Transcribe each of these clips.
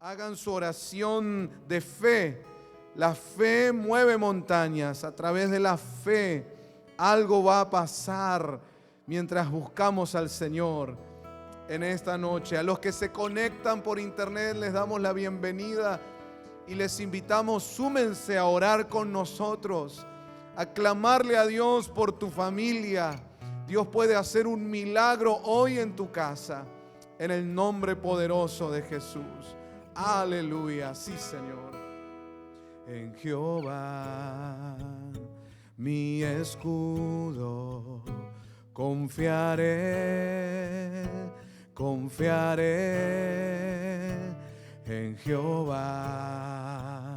Hagan su oración de fe. La fe mueve montañas. A través de la fe algo va a pasar mientras buscamos al Señor en esta noche. A los que se conectan por internet les damos la bienvenida y les invitamos, súmense a orar con nosotros, a clamarle a Dios por tu familia. Dios puede hacer un milagro hoy en tu casa, en el nombre poderoso de Jesús. Aleluya, sí, Señor. En Jehová, mi escudo, confiaré, confiaré. En Jehová,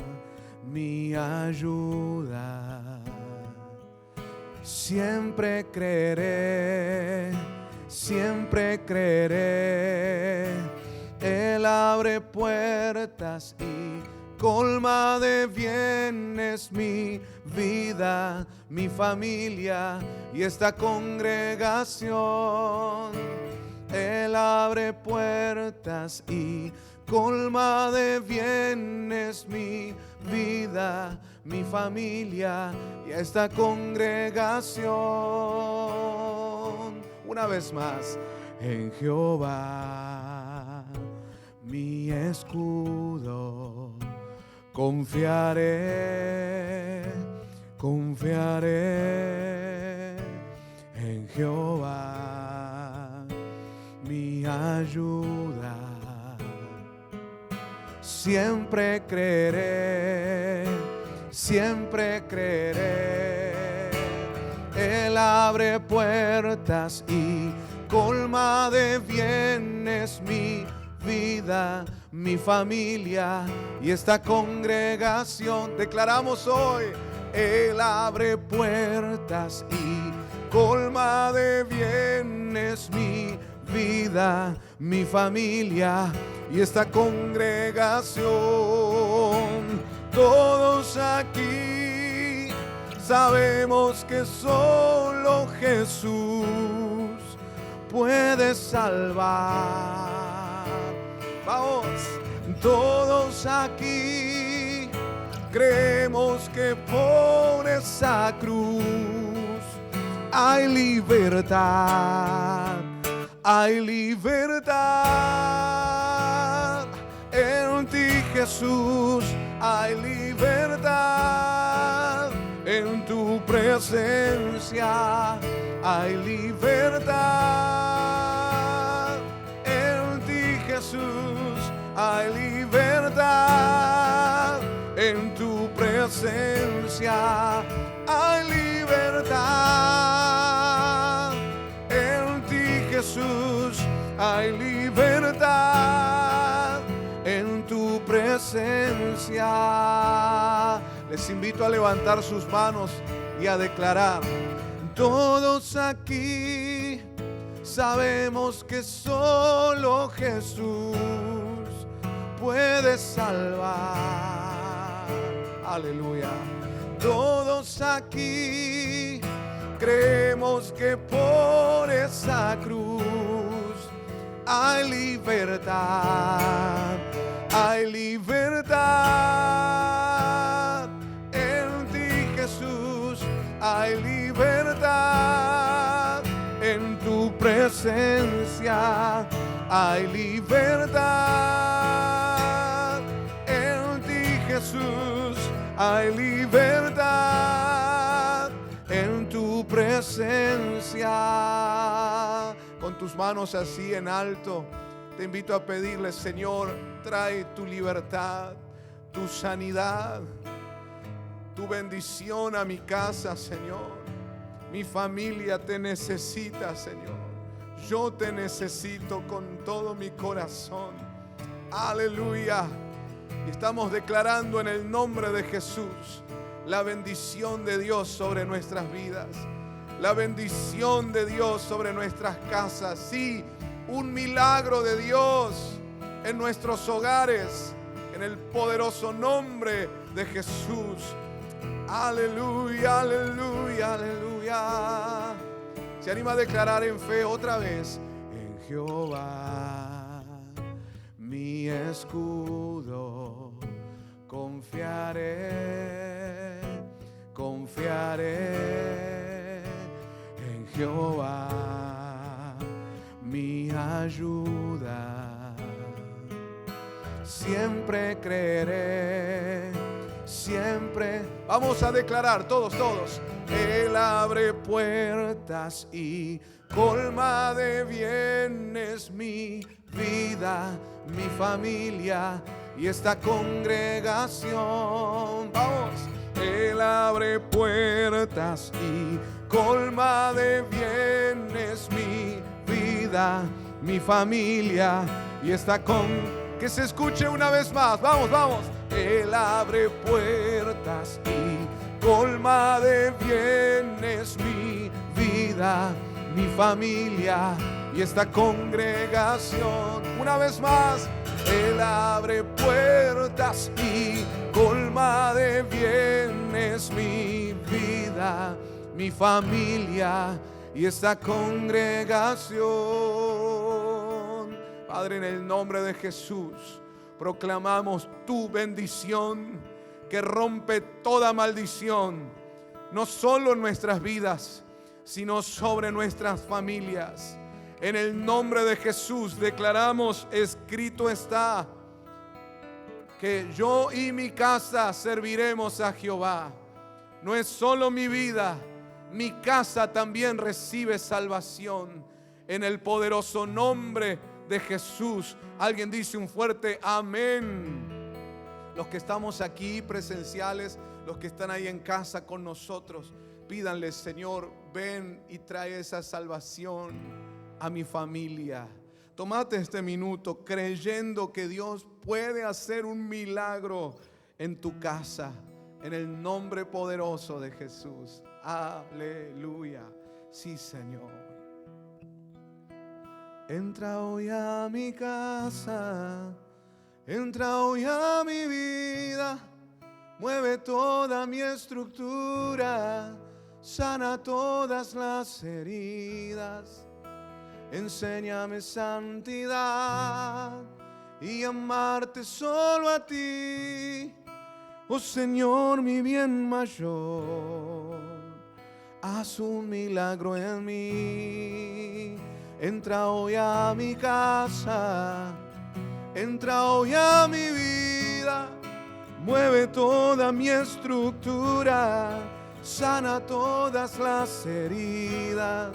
mi ayuda, siempre creeré, siempre creeré. Él abre puertas y colma de bienes mi vida, mi familia y esta congregación. Él abre puertas y colma de bienes mi vida, mi familia y esta congregación. Una vez más, en Jehová, mi escudo, confiaré, confiaré. En Jehová, mi ayuda, siempre creeré, siempre creeré. Él abre puertas y colma de bienes mi vida, mi familia y esta congregación. Declaramos hoy: Él abre puertas y colma de bienes mi vida, mi familia y esta congregación. Todos aquí sabemos que solo Jesús puede salvar. Vamos, todos aquí creemos que por esa cruz hay libertad, hay libertad. En ti, Jesús, hay libertad. En tu presencia hay libertad. En ti, Jesús, hay libertad. En tu presencia hay libertad. En ti, Jesús, hay libertad. En tu presencia. Les invito a levantar sus manos y a declarar: todos aquí sabemos que solo Jesús puede salvar. Aleluya. Todos aquí creemos que por esa cruz hay libertad, hay libertad. En ti, Jesús, hay libertad. En tu presencia hay libertad. En ti, Jesús, hay libertad. En tu presencia. Con tus manos así en alto, te invito a pedirle: Señor, trae tu libertad, tu sanidad, tu bendición a mi casa, Señor. Mi familia te necesita, Señor. Yo te necesito con todo mi corazón. Aleluya. Y estamos declarando en el nombre de Jesús la bendición de Dios sobre nuestras vidas, la bendición de Dios sobre nuestras casas. Sí, un milagro de Dios en nuestros hogares, en el poderoso nombre de Jesús. Aleluya, aleluya, aleluya. Se anima a declarar en fe otra vez: en Jehová, mi escudo. Confiaré, confiaré en Jehová, mi ayuda. Siempre creeré, siempre. Vamos a declarar todos. Él abre puertas y colma de bienes mi vida, mi familia y esta congregación. Vamos. Él abre puertas y colma de bienes mi vida, mi familia y esta que se escuche una vez más. Vamos. Él abre puertas y colma de bienes mi vida, mi familia y esta congregación. Una vez más. Él abre puertas y colma de bienes mi vida, mi familia y esta congregación. Padre, en el nombre de Jesús, proclamamos tu bendición que rompe toda maldición, no solo en nuestras vidas, sino sobre nuestras familias. En el nombre de Jesús declaramos, escrito está, que yo y mi casa serviremos a Jehová. No es solo mi vida, mi casa también recibe salvación. En el poderoso nombre de Jesús. Alguien dice un fuerte amén. Los que estamos aquí presenciales, los que están ahí en casa con nosotros, pídanle, Señor, ven y trae esa salvación a mi familia. Tómate este minuto creyendo que Dios puede hacer un milagro en tu casa, en el nombre poderoso de Jesús. Aleluya. Sí, Señor. Entra hoy a mi casa, entra hoy a mi vida, mueve toda mi estructura, sana todas las heridas. Enséñame santidad y amarte solo a ti, oh Señor, mi bien mayor. Haz un milagro en mí. Entra hoy a mi casa, entra hoy a mi vida, mueve toda mi estructura, sana todas las heridas.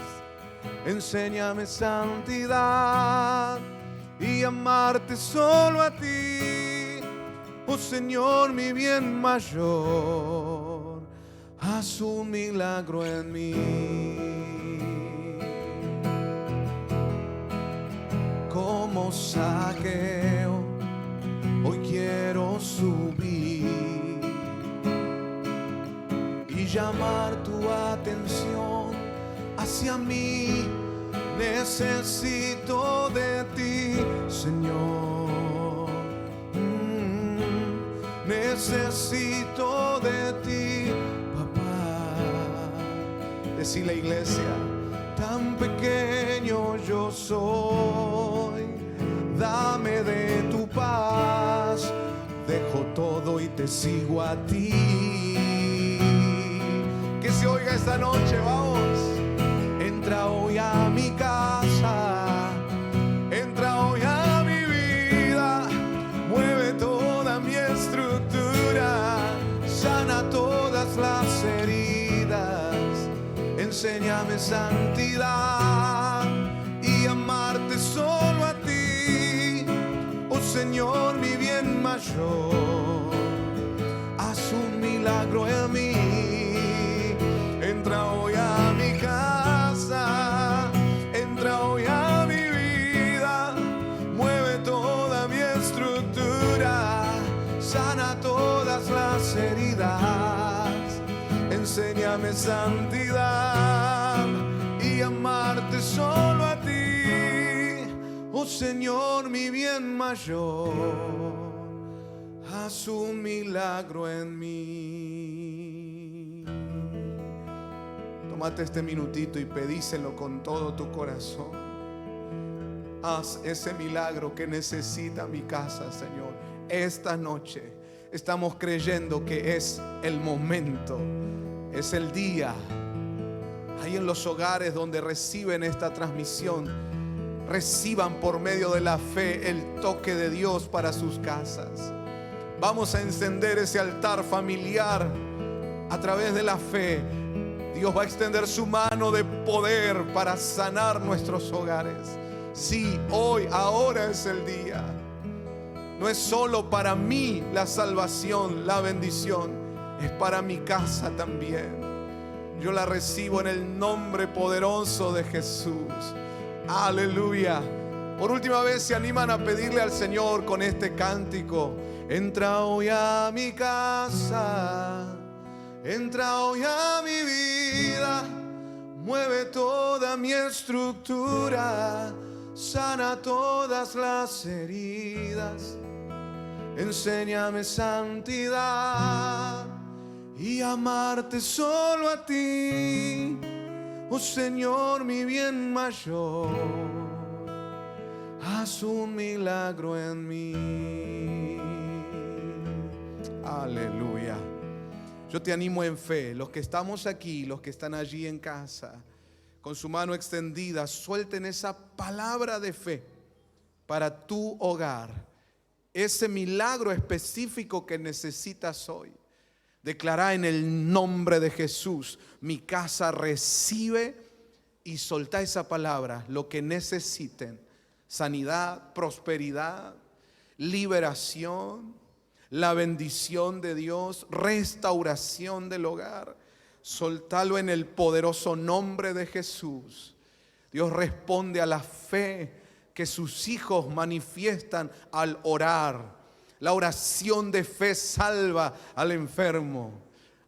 Enséñame santidad y amarte solo a ti, oh Señor, mi bien mayor. Haz un milagro en mí. Como Zaqueo, hoy quiero subir y llamar tu atención hacia mí. Necesito de ti, Señor. Necesito de ti, papá. Decí la iglesia, tan pequeño yo soy. Dame de tu paz, dejo todo y te sigo a ti. Que se oiga esta noche, vamos. Entra hoy a mi casa, entra hoy a mi vida, mueve toda mi estructura, sana todas las heridas. Enséñame santidad y amarte solo a ti, oh Señor, mi bien mayor. Haz un milagro en mí. Entra hoy a mi casa, entra hoy a mi vida, mueve toda mi estructura, sana todas las heridas. Enséñame santidad y amarte solo a ti, oh Señor, mi bien mayor. Haz un milagro en mí. Tómate este minutito y pedíselo con todo tu corazón. haz ese milagro que necesita mi casa, Señor. Esta noche estamos creyendo que es el momento, es el día. Ahí en los hogares donde reciben esta transmisión, reciban por medio de la fe el toque de Dios para sus casas. Vamos a encender ese altar familiar a través de la fe. Dios va a extender su mano de poder para sanar nuestros hogares. Sí, hoy, ahora es el día. No es solo para mí la salvación, la bendición, es para mi casa también. Yo la recibo en el nombre poderoso de Jesús. Aleluya. Por última vez, se animan a pedirle al Señor con este cántico: entra hoy a mi casa, entra hoy a mi vida, mueve toda mi estructura, sana todas las heridas, enséñame santidad y amarte solo a ti, oh Señor, mi bien mayor. Haz un milagro en mí. Aleluya. Yo te animo en fe, los que estamos aquí, los que están allí en casa, con su mano extendida, suelten esa palabra de fe para tu hogar, ese milagro específico que necesitas hoy. Declara en el nombre de Jesús: mi casa recibe, y solta esa palabra, lo que necesiten: sanidad, prosperidad, liberación, la bendición de Dios, restauración del hogar. Soltalo en el poderoso nombre de Jesús. Dios responde a la fe que sus hijos manifiestan al orar. La oración de fe salva al enfermo.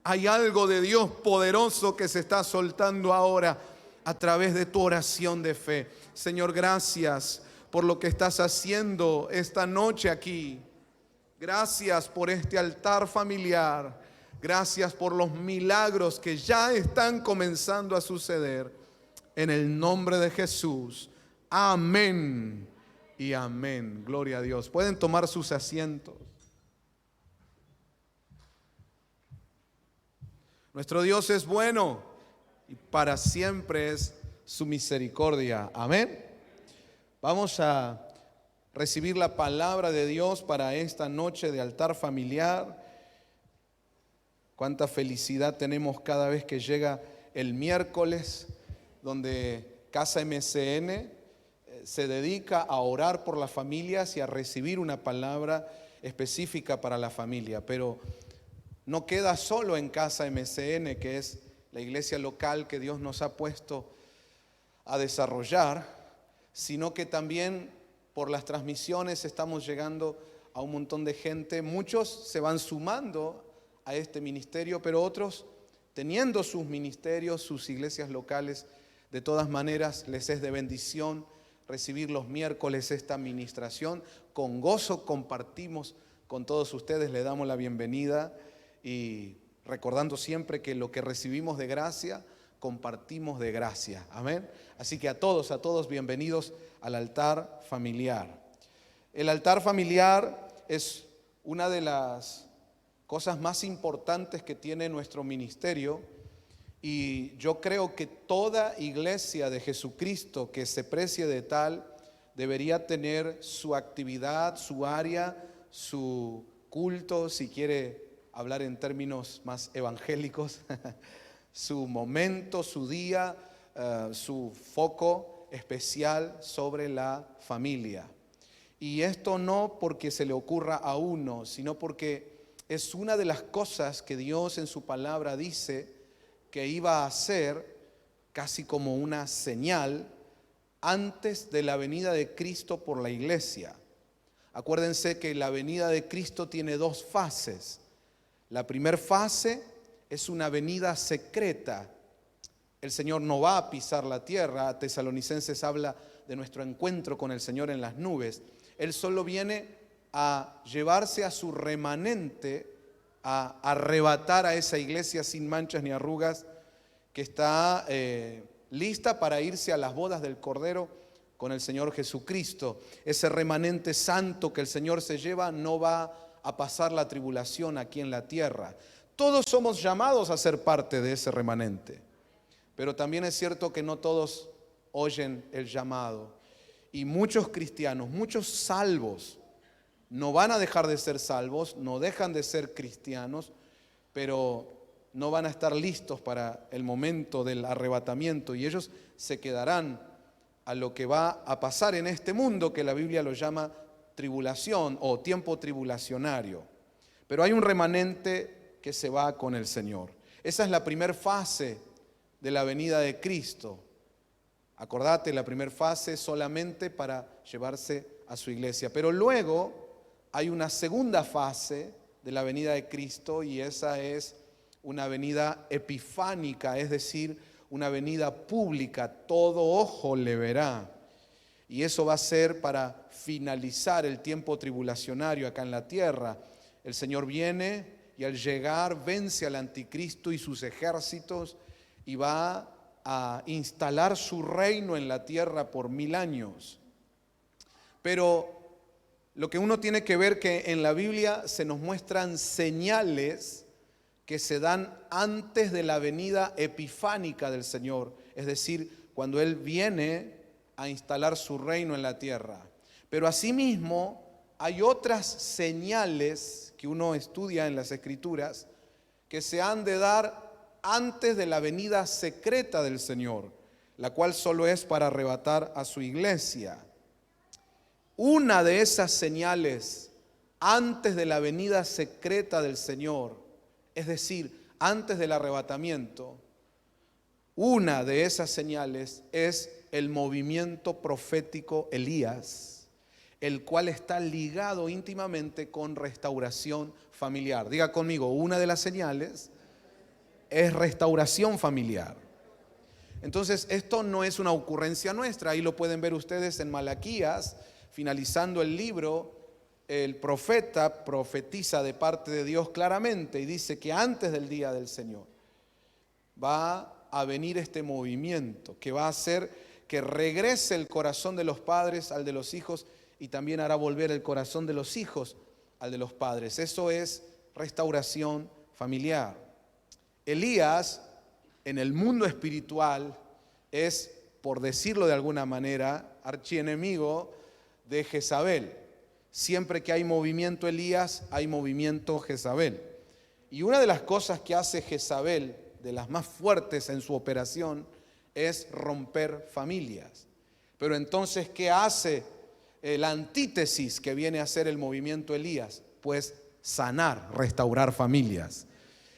Hay algo de Dios poderoso que se está soltando ahora a través de tu oración de fe. Señor, gracias por lo que estás haciendo esta noche aquí. Gracias por este altar familiar. Gracias por los milagros que ya están comenzando a suceder. En el nombre de Jesús. Amén y amén. Gloria a Dios. Pueden tomar sus asientos. Nuestro Dios es bueno y para siempre es su misericordia. Amén. Vamos a recibir la palabra de Dios para esta noche de altar familiar. Cuánta felicidad tenemos cada vez que llega el miércoles, donde Casa MCN se dedica a orar por las familias y a recibir una palabra específica para la familia. Pero no queda solo en Casa MCN, que es la iglesia local que Dios nos ha puesto a desarrollar, sino que también por las transmisiones estamos llegando a un montón de gente. Muchos se van sumando a este ministerio, pero otros, teniendo sus ministerios, sus iglesias locales, de todas maneras les es de bendición recibir los miércoles esta administración. Con gozo compartimos con todos ustedes, le damos la bienvenida y recordando siempre que lo que recibimos de gracia, compartimos de gracia. Amén. Así que a todos bienvenidos al altar familiar. El altar familiar es una de las cosas más importantes que tiene nuestro ministerio, y yo creo que toda iglesia de Jesucristo que se precie de tal debería tener su actividad, su área, su culto, si quiere hablar en términos más evangélicos, su momento, su día, su foco especial sobre la familia. Y esto no porque se le ocurra a uno, sino porque es una de las cosas que Dios en su palabra dice que iba a hacer casi como una señal antes de la venida de Cristo por la iglesia. Acuérdense que la venida de Cristo tiene dos fases. La primera fase es una venida secreta. El Señor no va a pisar la tierra. Tesalonicenses habla de nuestro encuentro con el Señor en las nubes. Él solo viene a llevarse a su remanente, a arrebatar a esa iglesia sin manchas ni arrugas que está lista para irse a las bodas del Cordero con el Señor Jesucristo. Ese remanente santo que el Señor se lleva no va a pasar la tribulación aquí en la tierra. Todos somos llamados a ser parte de ese remanente, pero también es cierto que no todos oyen el llamado. Y muchos cristianos, muchos salvos, no van a dejar de ser salvos, no dejan de ser cristianos, pero no van a estar listos para el momento del arrebatamiento, y ellos se quedarán a lo que va a pasar en este mundo, que la Biblia lo llama tribulación o tiempo tribulacionario. Pero hay un remanente que se va con el Señor. Esa es la primera fase de la venida de Cristo. Acordate, la primera fase solamente para llevarse a su iglesia. Pero luego hay una segunda fase de la venida de Cristo, y esa es una venida epifánica, es decir, una venida pública, todo ojo le verá. Y eso va a ser para finalizar el tiempo tribulacionario acá en la tierra. El Señor viene y al llegar vence al anticristo y sus ejércitos y va a instalar su reino en la tierra por 1000 años. Pero lo que uno tiene que ver, que en la Biblia se nos muestran señales que se dan antes de la venida epifánica del Señor, es decir, cuando Él viene a instalar su reino en la tierra. Pero asimismo hay otras señales que uno estudia en las Escrituras que se han de dar antes de la venida secreta del Señor, la cual solo es para arrebatar a su iglesia. Una de esas señales antes de la venida secreta del Señor, es decir, antes del arrebatamiento, una de esas señales es el movimiento profético Elías, el cual está ligado íntimamente con restauración familiar. Diga conmigo, una de las señales es restauración familiar. Entonces, esto no es una ocurrencia nuestra. Ahí lo pueden ver ustedes en Malaquías, finalizando el libro. El profeta profetiza de parte de Dios claramente y dice que antes del día del Señor va a venir este movimiento que va a hacer que regrese el corazón de los padres al de los hijos, y también hará volver el corazón de los hijos al de los padres. Eso es restauración familiar. Elías, en el mundo espiritual, es, por decirlo de alguna manera, archienemigo de Jezabel. Siempre que hay movimiento Elías, hay movimiento Jezabel. Y una de las cosas que hace Jezabel, de las más fuertes en su operación, es romper familias. Pero entonces, ¿qué hace la antítesis que viene a hacer el movimiento Elías? Pues sanar, restaurar familias.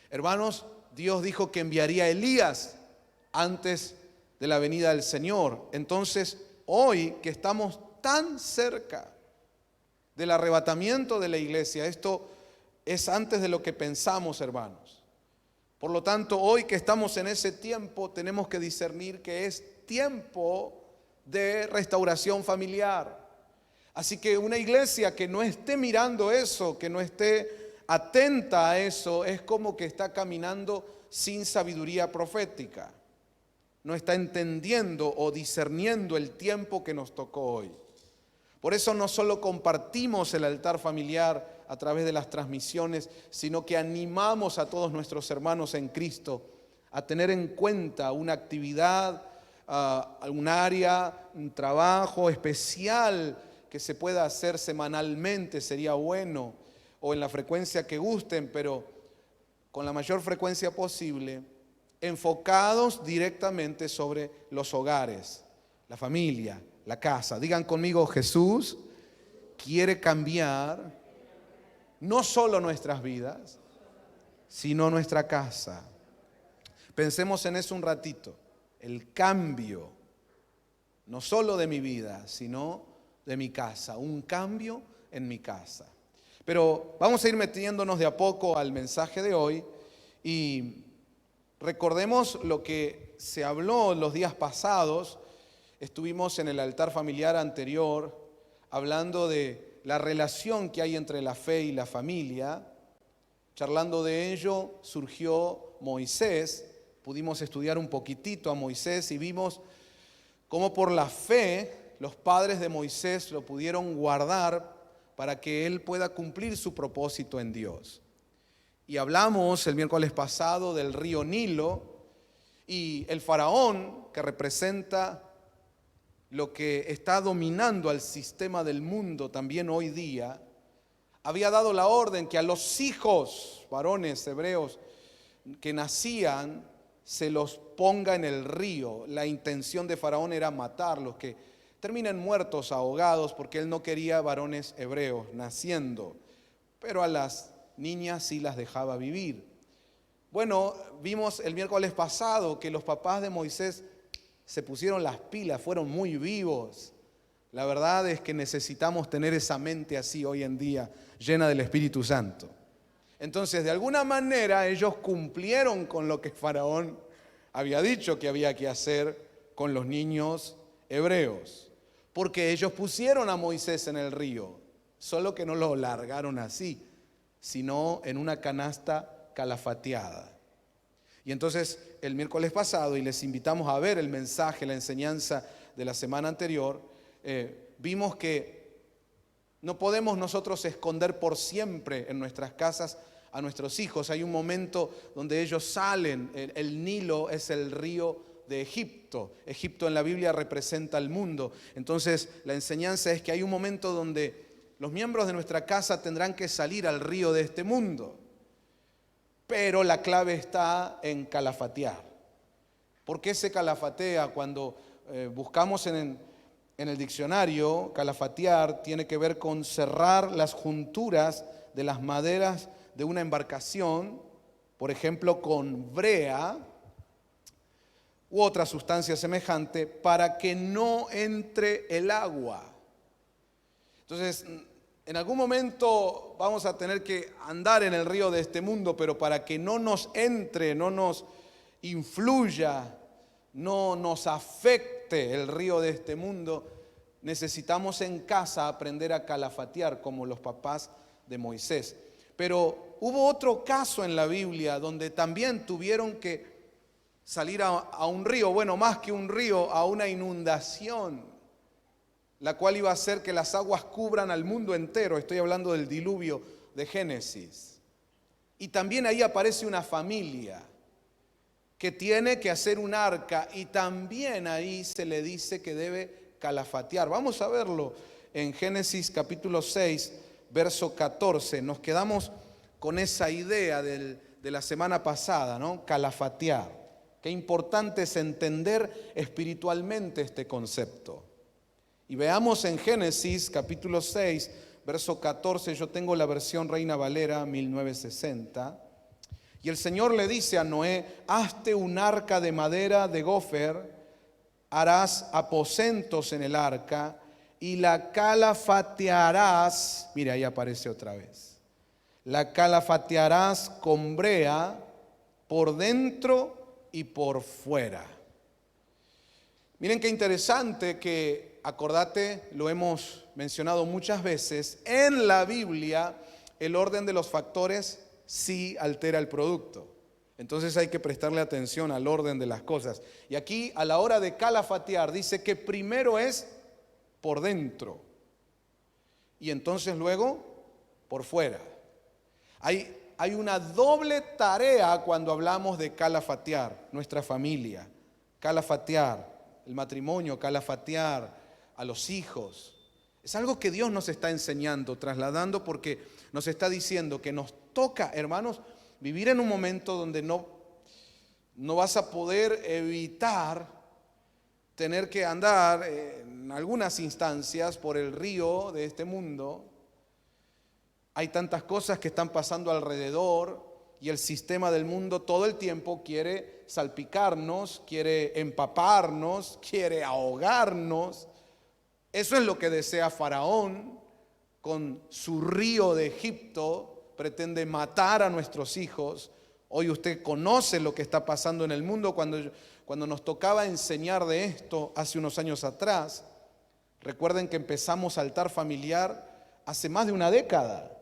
Hermanos, Dios dijo que enviaría a Elías antes de la venida del Señor. Entonces, hoy que estamos tan cerca del arrebatamiento de la iglesia, esto es antes de lo que pensamos, hermanos. Por lo tanto, hoy que estamos en ese tiempo, tenemos que discernir que es tiempo de restauración familiar. Así que una iglesia que no esté mirando eso, que no esté atenta a eso, es como que está caminando sin sabiduría profética. No está entendiendo o discerniendo el tiempo que nos tocó hoy. Por eso no solo compartimos el altar familiar a través de las transmisiones, sino que animamos a todos nuestros hermanos en Cristo a tener en cuenta una actividad, un área, un trabajo especial que se pueda hacer semanalmente, sería bueno, o en la frecuencia que gusten, pero con la mayor frecuencia posible, enfocados directamente sobre los hogares, la familia, la casa. Digan conmigo, Jesús quiere cambiar no solo nuestras vidas, sino nuestra casa. Pensemos en eso un ratito. El cambio, no solo de mi vida, sino de mi casa. Un cambio en mi casa. Pero vamos a ir metiéndonos de a poco al mensaje de hoy y recordemos lo que se habló los días pasados. Estuvimos en el altar familiar anterior hablando de la relación que hay entre la fe y la familia. Charlando de ello surgió Moisés. Pudimos estudiar un poquitito a Moisés y vimos cómo por la fe los padres de Moisés lo pudieron guardar para que él pueda cumplir su propósito en Dios. Y hablamos el miércoles pasado del río Nilo y el faraón, que representa lo que está dominando al sistema del mundo también hoy día, había dado la orden que a los hijos varones hebreos que nacían se los ponga en el río. La intención de Faraón era matarlos, que terminen muertos, ahogados, porque él no quería varones hebreos naciendo, pero a las niñas sí las dejaba vivir. Bueno, vimos el miércoles pasado que los papás de Moisés se pusieron las pilas, fueron muy vivos. La verdad es que necesitamos tener esa mente así hoy en día, llena del Espíritu Santo. Entonces, de alguna manera, ellos cumplieron con lo que Faraón había dicho que había que hacer con los niños hebreos, porque ellos pusieron a Moisés en el río, solo que no lo largaron así, sino en una canasta calafateada. Y entonces, el miércoles pasado, y les invitamos a ver el mensaje, la enseñanza de la semana anterior, vimos que no podemos nosotros esconder por siempre en nuestras casas a nuestros hijos. Hay un momento donde ellos salen. El Nilo es el río de Egipto. Egipto en la Biblia representa el mundo. Entonces la enseñanza es que hay un momento donde los miembros de nuestra casa tendrán que salir al río de este mundo. Pero la clave está en calafatear. ¿Por qué se calafatea? Cuando buscamos en el diccionario, calafatear tiene que ver con cerrar las junturas de las maderas de una embarcación, por ejemplo con brea u otra sustancia semejante, para que no entre el agua. Entonces, en algún momento vamos a tener que andar en el río de este mundo, pero para que no nos entre, no nos influya, no nos afecte el río de este mundo, necesitamos en casa aprender a calafatear como los papás de Moisés. Pero hubo otro caso en la Biblia donde también tuvieron que salir a un río, bueno, más que un río, a una inundación, la cual iba a hacer que las aguas cubran al mundo entero. Estoy hablando del diluvio de Génesis. Y también ahí aparece una familia que tiene que hacer un arca, y también ahí se le dice que debe calafatear. Vamos a verlo en Génesis capítulo 6, verso 14. Nos quedamos con esa idea de la semana pasada, ¿no? Calafatear. Qué importante es entender espiritualmente este concepto. Y veamos en Génesis capítulo 6, verso 14. Yo tengo la versión Reina Valera 1960. Y el Señor le dice a Noé: hazte un arca de madera de gofer, harás aposentos en el arca y la calafatearás. Mira, ahí aparece otra vez. La calafatearás con brea por dentro y por fuera. Miren qué interesante que, acordate, lo hemos mencionado muchas veces, en la Biblia el orden de los factores sí altera el producto. Entonces hay que prestarle atención al orden de las cosas. Y aquí, a la hora de calafatear, dice que primero es por dentro y entonces luego por fuera. Hay una doble tarea cuando hablamos de calafatear nuestra familia, calafatear el matrimonio, calafatear a los hijos. Es algo que Dios nos está enseñando, trasladando, porque nos está diciendo que nos toca, hermanos, vivir en un momento donde no vas a poder evitar tener que andar en algunas instancias por el río de este mundo. Hay tantas cosas que están pasando alrededor y el sistema del mundo todo el tiempo quiere salpicarnos, quiere empaparnos, quiere ahogarnos. Eso es lo que desea Faraón con su río de Egipto. Pretende matar a nuestros hijos. Hoy usted conoce lo que está pasando en el mundo. Cuando nos tocaba enseñar de esto hace unos años atrás, recuerden que empezamos altar familiar hace más de una década.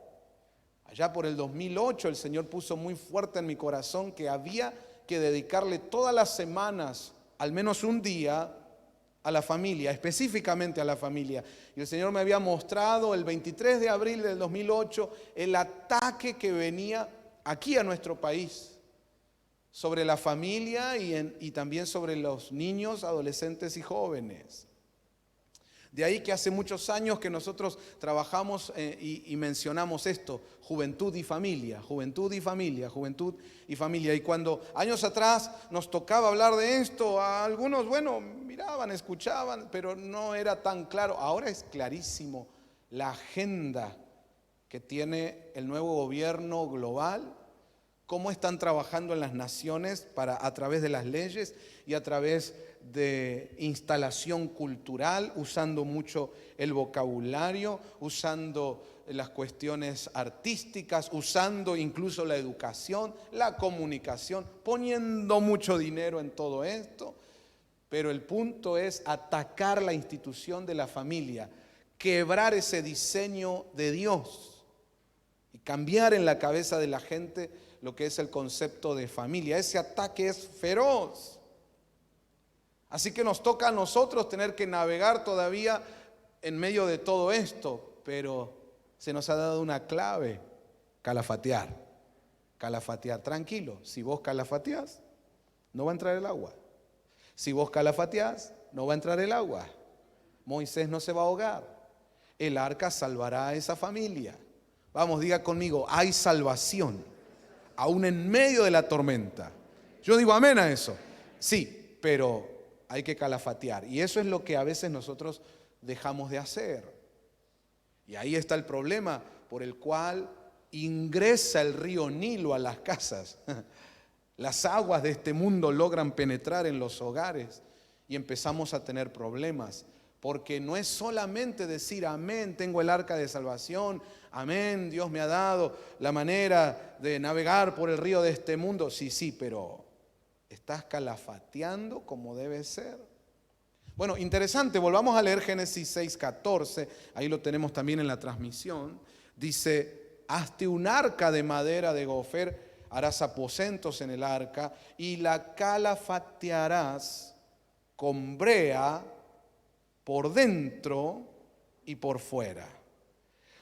Allá por el 2008 el Señor puso muy fuerte en mi corazón que había que dedicarle todas las semanas, al menos un día, a la familia, específicamente a la familia. Y el Señor me había mostrado el 23 de abril del 2008 el ataque que venía aquí a nuestro país sobre la familia y también sobre los niños, adolescentes y jóvenes. De ahí que hace muchos años que nosotros trabajamos y mencionamos esto, juventud y familia, juventud y familia, juventud y familia. Y cuando años atrás nos tocaba hablar de esto, a algunos, bueno, miraban, escuchaban, pero no era tan claro. Ahora es clarísimo la agenda que tiene el nuevo gobierno global, cómo están trabajando en las naciones a través de las leyes y a través de instalación cultural, usando mucho el vocabulario, usando las cuestiones artísticas, usando incluso la educación, la comunicación, poniendo mucho dinero en todo esto. Pero el punto es atacar la institución de la familia, quebrar ese diseño de Dios y cambiar en la cabeza de la gente lo que es el concepto de familia. Ese ataque es feroz. Así que nos toca a nosotros tener que navegar todavía en medio de todo esto, pero se nos ha dado una clave: calafatear. Calafatear, tranquilo, si vos calafateás, no va a entrar el agua. Si vos calafateás, no va a entrar el agua. Moisés no se va a ahogar. El arca salvará a esa familia. Vamos, diga conmigo, hay salvación, aún en medio de la tormenta. Yo digo amén a eso. Sí, pero hay que calafatear. Y eso es lo que a veces nosotros dejamos de hacer. Y ahí está el problema por el cual ingresa el río Nilo a las casas. Las aguas de este mundo logran penetrar en los hogares y empezamos a tener problemas. Porque no es solamente decir amén, tengo el arca de salvación, amén, Dios me ha dado la manera de navegar por el río de este mundo. Sí, pero ¿estás calafateando como debe ser? Bueno, interesante, volvamos a leer Génesis 6:14, ahí lo tenemos también en la transmisión. Dice, hazte un arca de madera de gofer, harás aposentos en el arca y la calafatearás con brea por dentro y por fuera.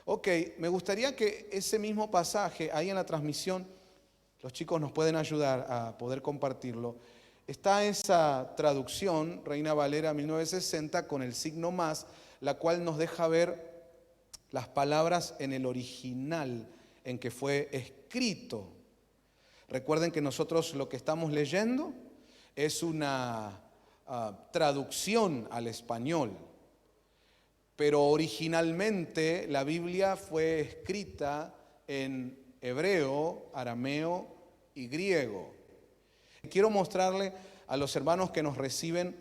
Ok, me gustaría que ese mismo pasaje, ahí en la transmisión, los chicos nos pueden ayudar a poder compartirlo. Está esa traducción, Reina Valera 1960, con el signo más, la cual nos deja ver las palabras en el original en que fue escrito. Recuerden que nosotros lo que estamos leyendo es una traducción al español, pero originalmente la Biblia fue escrita en hebreo, arameo y griego. Quiero mostrarle a los hermanos que nos reciben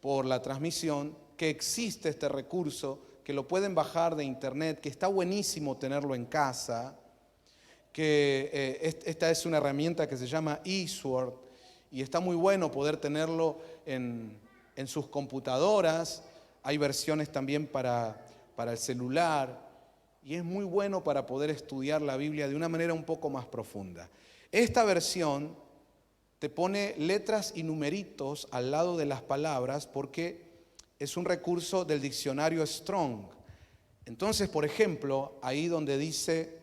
por la transmisión que existe este recurso, que lo pueden bajar de internet, que está buenísimo tenerlo en casa, que esta es una herramienta que se llama eSword y está muy bueno poder tenerlo en sus computadoras. Hay versiones también para el celular y es muy bueno para poder estudiar la Biblia de una manera un poco más profunda. Esta versión te pone letras y numeritos al lado de las palabras porque es un recurso del diccionario Strong. Entonces, por ejemplo, ahí donde dice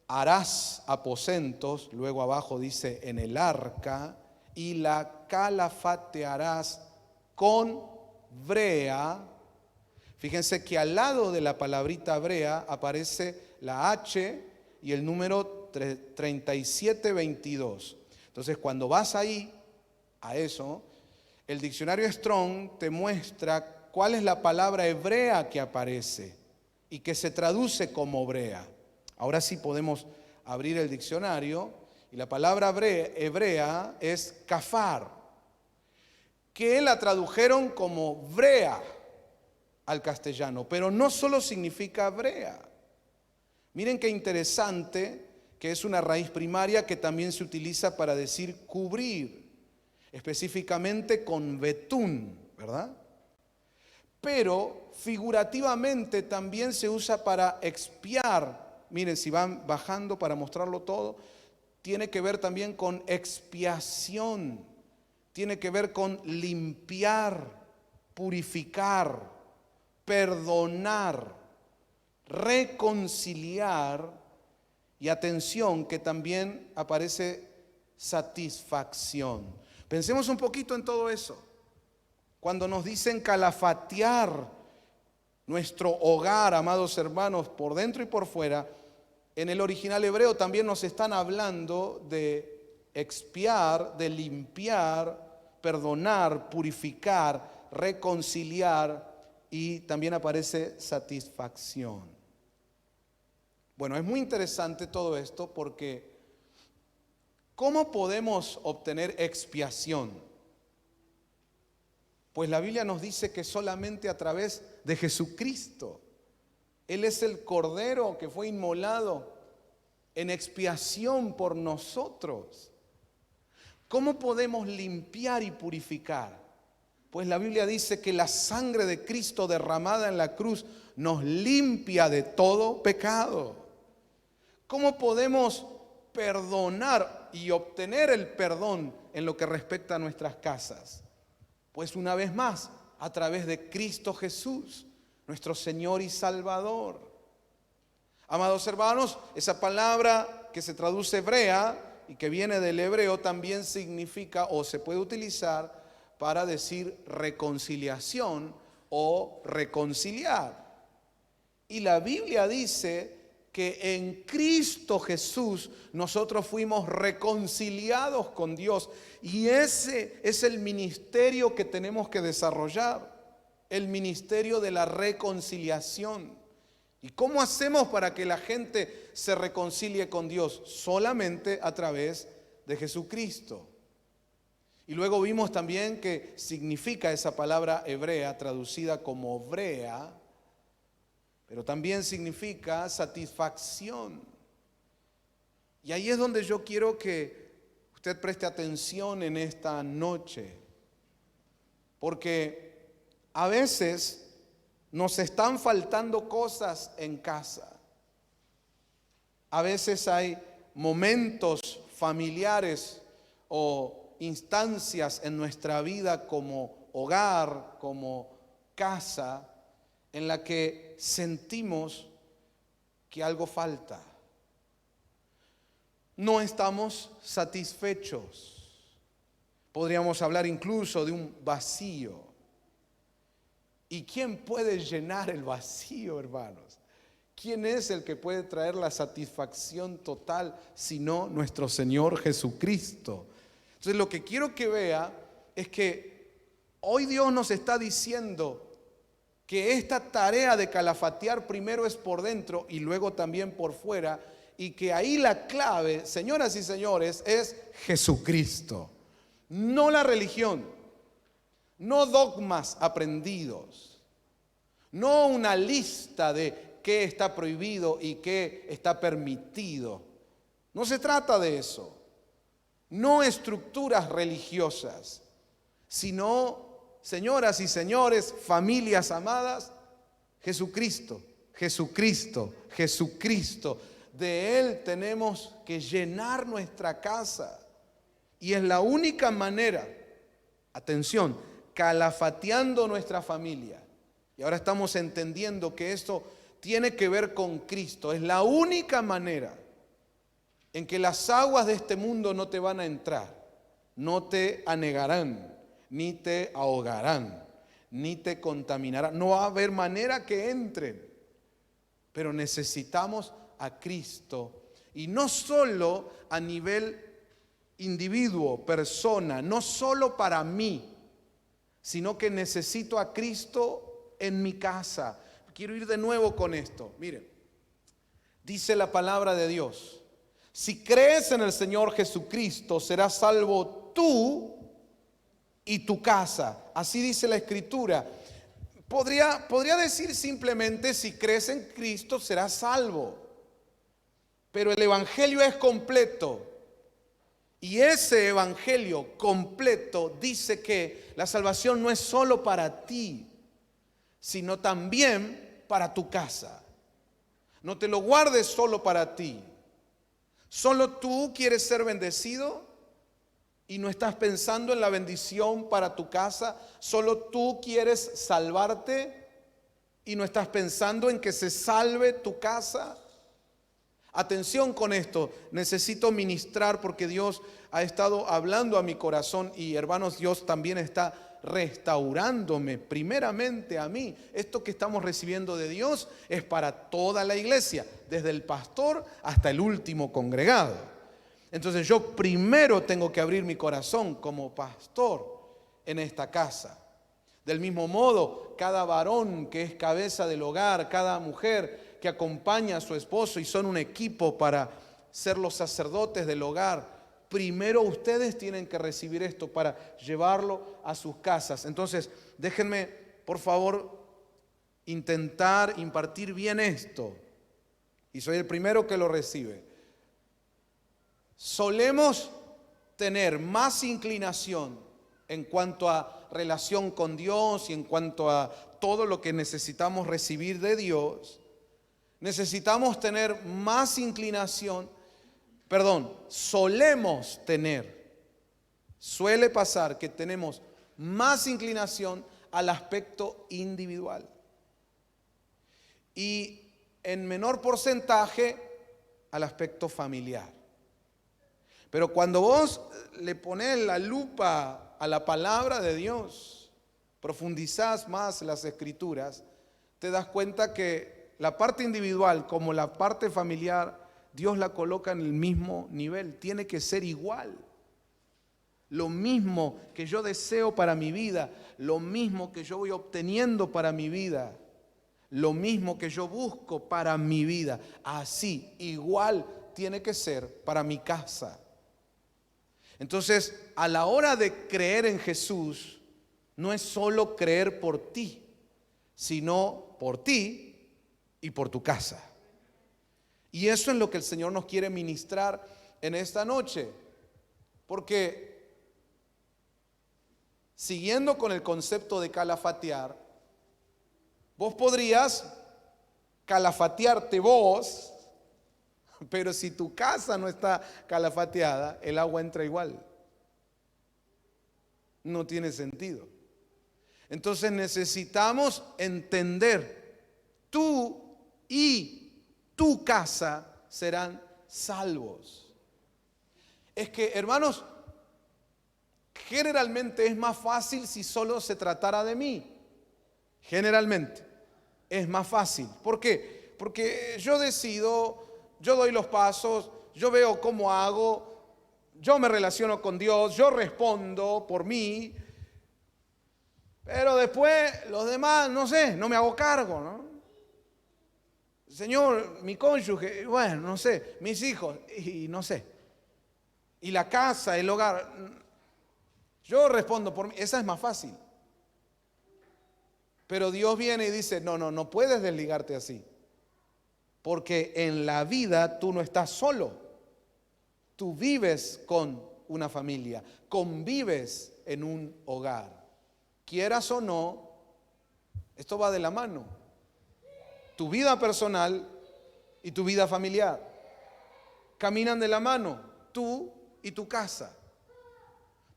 harás aposentos, luego abajo dice en el arca, y la calafatearás con brea. Fíjense que al lado de la palabrita brea aparece la H y el número 3722. Entonces, cuando vas ahí, a eso, el diccionario Strong te muestra cuál es la palabra hebrea que aparece y que se traduce como brea. Ahora sí podemos abrir el diccionario y la palabra hebrea es kafar, que la tradujeron como brea al castellano, pero no solo significa brea. Miren qué interesante que es una raíz primaria que también se utiliza para decir cubrir, específicamente con betún, ¿verdad? Pero figurativamente también se usa para expiar. Miren, si van bajando para mostrarlo todo, tiene que ver también con expiación, tiene que ver con limpiar, purificar, perdonar, reconciliar y atención que también aparece satisfacción. Pensemos un poquito en todo eso. Cuando nos dicen calafatear nuestro hogar, amados hermanos, por dentro y por fuera, en el original hebreo también nos están hablando de expiar, de limpiar, perdonar, purificar, reconciliar y también aparece satisfacción. Bueno, es muy interesante todo esto porque ¿cómo podemos obtener expiación? Pues la Biblia nos dice que solamente a través de Jesucristo. Él es el Cordero que fue inmolado en expiación por nosotros. ¿Cómo podemos limpiar y purificar? Pues la Biblia dice que la sangre de Cristo derramada en la cruz nos limpia de todo pecado. ¿Cómo podemos perdonar y obtener el perdón en lo que respecta a nuestras casas? Pues una vez más, a través de Cristo Jesús, nuestro Señor y Salvador. Amados hermanos, esa palabra que se traduce hebrea y que viene del hebreo también significa o se puede utilizar para decir reconciliación o reconciliar. Y la Biblia dice que en Cristo Jesús nosotros fuimos reconciliados con Dios. Y ese es el ministerio que tenemos que desarrollar, el ministerio de la reconciliación. ¿Y cómo hacemos para que la gente se reconcilie con Dios? Solamente a través de Jesucristo. Y luego vimos también que significa esa palabra hebrea, traducida como brea, pero también significa satisfacción. Y ahí es donde yo quiero que usted preste atención en esta noche, porque a veces nos están faltando cosas en casa. A veces hay momentos familiares o instancias en nuestra vida como hogar, como casa, en la que sentimos que algo falta. No estamos satisfechos. Podríamos hablar incluso de un vacío. ¿Y quién puede llenar el vacío, hermanos? ¿Quién es el que puede traer la satisfacción total sino nuestro Señor Jesucristo? Entonces lo que quiero que vea es que hoy Dios nos está diciendo que esta tarea de calafatear primero es por dentro y luego también por fuera, y que ahí la clave, señoras y señores, es Jesucristo. No la religión, no dogmas aprendidos, no una lista de qué está prohibido y qué está permitido. No se trata de eso. No estructuras religiosas, sino, señoras y señores, familias amadas, Jesucristo, Jesucristo, Jesucristo. De Él tenemos que llenar nuestra casa. Y es la única manera, atención, calafateando nuestra familia. Y ahora estamos entendiendo que esto tiene que ver con Cristo. Es la única manera en que las aguas de este mundo no te van a entrar, no te anegarán, ni te ahogarán, ni te contaminarán. No va a haber manera que entren. Pero necesitamos a Cristo. Y no solo a nivel individuo, persona, no solo para mí, sino que necesito a Cristo en mi casa. Quiero ir de nuevo con esto. Miren, dice la palabra de Dios: si crees en el Señor Jesucristo, serás salvo tú y tu casa. Así dice la Escritura. Podría decir simplemente: si crees en Cristo, serás salvo. Pero el Evangelio es completo. Y ese Evangelio completo dice que la salvación no es solo para ti, sino también para tu casa. No te lo guardes solo para ti. ¿Solo tú quieres ser bendecido? y no estás pensando en la bendición para tu casa. Solo tú quieres salvarte y no estás pensando en que se salve tu casa. Atención con esto, necesito ministrar porque Dios ha estado hablando a mi corazón y hermanos, Dios también está restaurándome primeramente a mí. Esto que estamos recibiendo de Dios es para toda la iglesia, desde el pastor hasta el último congregado. Entonces yo primero tengo que abrir mi corazón como pastor en esta casa. Del mismo modo, cada varón que es cabeza del hogar, cada mujer que acompaña a su esposo y son un equipo para ser los sacerdotes del hogar, primero ustedes tienen que recibir esto para llevarlo a sus casas. Entonces, déjenme, por favor, intentar impartir bien esto. Y soy el primero que lo recibe. Solemos tener más inclinación en cuanto a relación con Dios y en cuanto a todo lo que necesitamos recibir de Dios. Necesitamos tener más inclinación, solemos tener, suele pasar que tenemos más inclinación al aspecto individual y en menor porcentaje al aspecto familiar. Pero cuando vos le pones la lupa a la palabra de Dios, profundizás más las escrituras, te das cuenta que la parte individual como la parte familiar, Dios la coloca en el mismo nivel, tiene que ser igual. Lo mismo que yo deseo para mi vida, lo mismo que yo voy obteniendo para mi vida, lo mismo que yo busco para mi vida, así, igual tiene que ser para mi casa. Entonces, a la hora de creer en Jesús, no es solo creer por ti, sino por ti y por tu casa. Y eso es lo que el Señor nos quiere ministrar en esta noche. Porque siguiendo con el concepto de calafatear, vos podrías calafatearte vos, pero si tu casa no está calafateada, el agua entra igual. No tiene sentido. Entonces necesitamos entender, tú y tu casa serán salvos. Es que, hermanos, generalmente es más fácil si solo se tratara de mí. Generalmente es más fácil. ¿Por qué? Porque yo decido, yo doy los pasos, yo veo cómo hago, yo me relaciono con Dios, yo respondo por mí, pero después los demás, no sé, no me hago cargo, ¿no? Señor, mi cónyuge, bueno, no sé, mis hijos, y no sé. Y la casa, el hogar, yo respondo por mí, esa es más fácil. Pero Dios viene y dice, no puedes desligarte así. Porque en la vida tú no estás solo. Tú vives con una familia, convives en un hogar. Quieras o no, esto va de la mano. Tu vida personal y tu vida familiar caminan de la mano, tú y tu casa.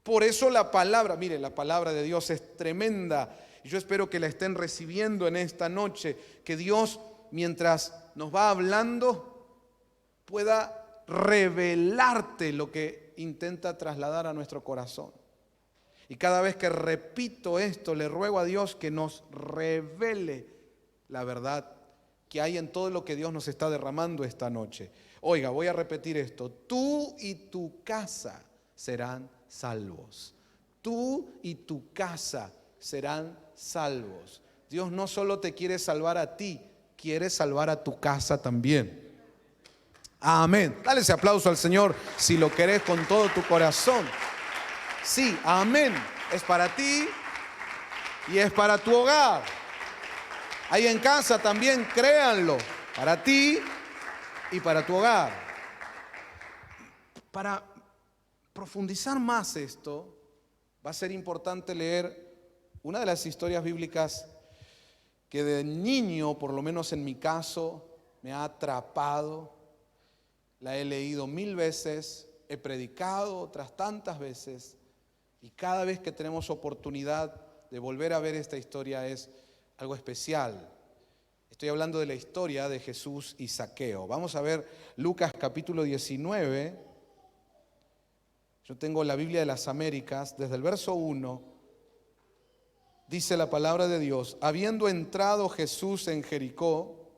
Por eso la palabra, mire, la palabra de Dios es tremenda. Y yo espero que la estén recibiendo en esta noche, que Dios, mientras nos va hablando, pueda revelarte lo que intenta trasladar a nuestro corazón. Y cada vez que repito esto, le ruego a Dios que nos revele la verdad que hay en todo lo que Dios nos está derramando esta noche. Oiga, voy a repetir esto. Tú y tu casa serán salvos. Tú y tu casa serán salvos. Dios no solo te quiere salvar a ti, quiere salvar a tu casa también. Amén. Dale ese aplauso al Señor si lo querés con todo tu corazón. Sí, amén. Es para ti y es para tu hogar. Ahí en casa también, créanlo, para ti y para tu hogar. Para profundizar más esto, va a ser importante leer una de las historias bíblicas que de niño, por lo menos en mi caso, me ha atrapado. La he leído 1000 veces he predicado otras tantas veces, y cada vez que tenemos oportunidad de volver a ver esta historia es algo especial. Estoy hablando de la historia de Jesús y Zaqueo. Vamos a ver Lucas capítulo 19. Yo tengo la Biblia de las Américas, desde el verso 1, dice la palabra de Dios: habiendo entrado Jesús en Jericó,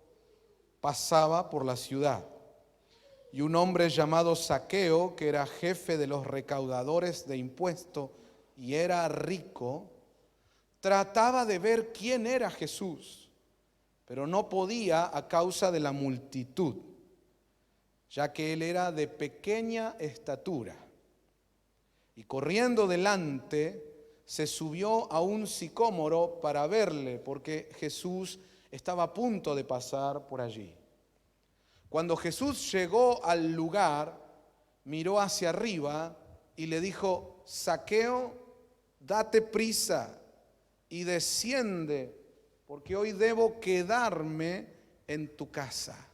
pasaba por la ciudad. Y un hombre llamado Zaqueo, que era jefe de los recaudadores de impuestos y era rico, trataba de ver quién era Jesús, pero no podía a causa de la multitud, ya que él era de pequeña estatura. Y corriendo delante, se subió a un sicómoro para verle, porque Jesús estaba a punto de pasar por allí. Cuando Jesús llegó al lugar, miró hacia arriba y le dijo: Zaqueo, date prisa y desciende, porque hoy debo quedarme en tu casa.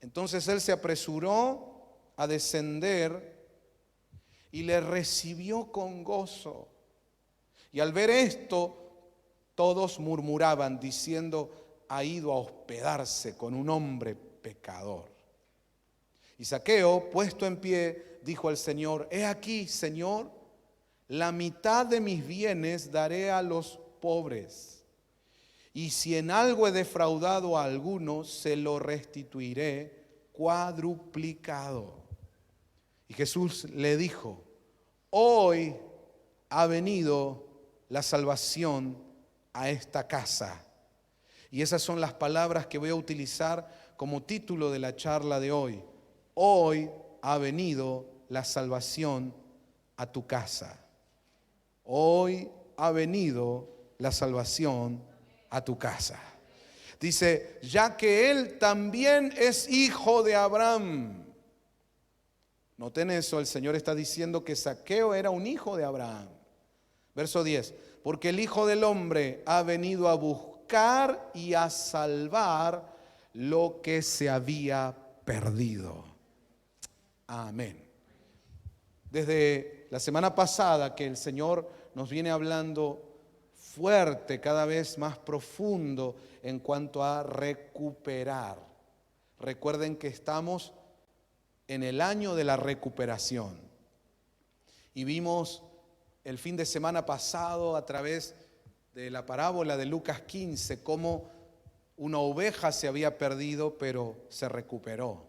Entonces él se apresuró a descender y le recibió con gozo. Y al ver esto, todos murmuraban, diciendo: ha ido a hospedarse con un hombre pecador. Y Zaqueo, puesto en pie, dijo al Señor: he aquí, Señor, la mitad de mis bienes daré a los pobres, y si en algo he defraudado a alguno, se lo restituiré cuadruplicado. Y Jesús le dijo: hoy ha venido la salvación a esta casa. Y esas son las palabras que voy a utilizar como título de la charla de hoy. Hoy ha venido la salvación a tu casa. Hoy ha venido la salvación a tu casa. Dice: ya que él también es hijo de Abraham. Noten eso, el Señor está diciendo que Zaqueo era un hijo de Abraham. Verso 10: porque el Hijo del Hombre ha venido a buscar y a salvar lo que se había perdido. Amén. Desde la semana pasada que el Señor nos viene hablando fuerte, cada vez más profundo en cuanto a recuperar. Recuerden que estamos en el año de la recuperación. Y vimos el fin de semana pasado a través de la parábola de Lucas 15 cómo una oveja se había perdido, pero se recuperó.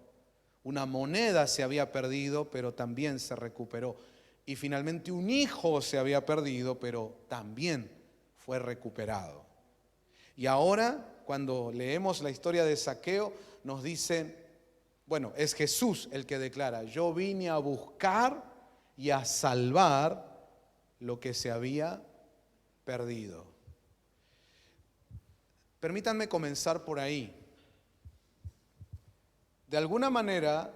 Una moneda se había perdido, pero también se recuperó. Y finalmente un hijo se había perdido, pero también fue recuperado. Y ahora, cuando leemos la historia de Zaqueo, nos dice, bueno, es Jesús el que declara: yo vine a buscar y a salvar lo que se había perdido. Permítanme comenzar por ahí. De alguna manera,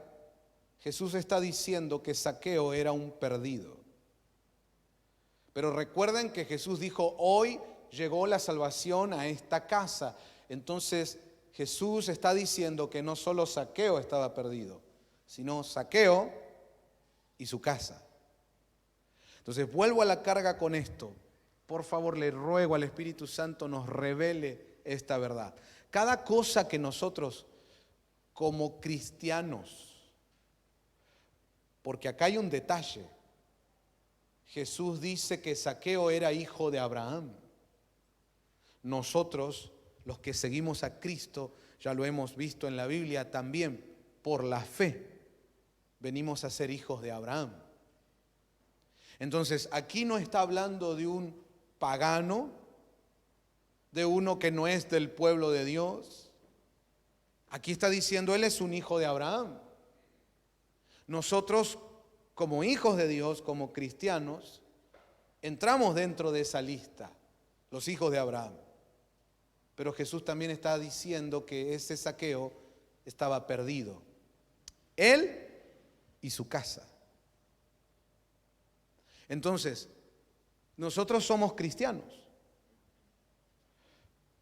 Jesús está diciendo que Zaqueo era un perdido. Pero recuerden que Jesús dijo: hoy llegó la salvación a esta casa. Entonces Jesús está diciendo que no solo Zaqueo estaba perdido, sino Zaqueo y su casa. Entonces vuelvo a la carga con esto. Por favor, le ruego al Espíritu Santo nos revele esta verdad. Cada cosa que nosotros como cristianos, porque acá hay un detalle. Jesús dice que Zaqueo era hijo de Abraham. Nosotros, los que seguimos a Cristo, ya lo hemos visto en la Biblia también, por la fe, venimos a ser hijos de Abraham. Entonces, aquí no está hablando de un pagano, de uno que no es del pueblo de Dios. Aquí está diciendo, él es un hijo de Abraham. Nosotros, como hijos de Dios, como cristianos, entramos dentro de esa lista, los hijos de Abraham. Pero Jesús también está diciendo que ese Zaqueo estaba perdido. Él y su casa. Entonces, nosotros somos cristianos.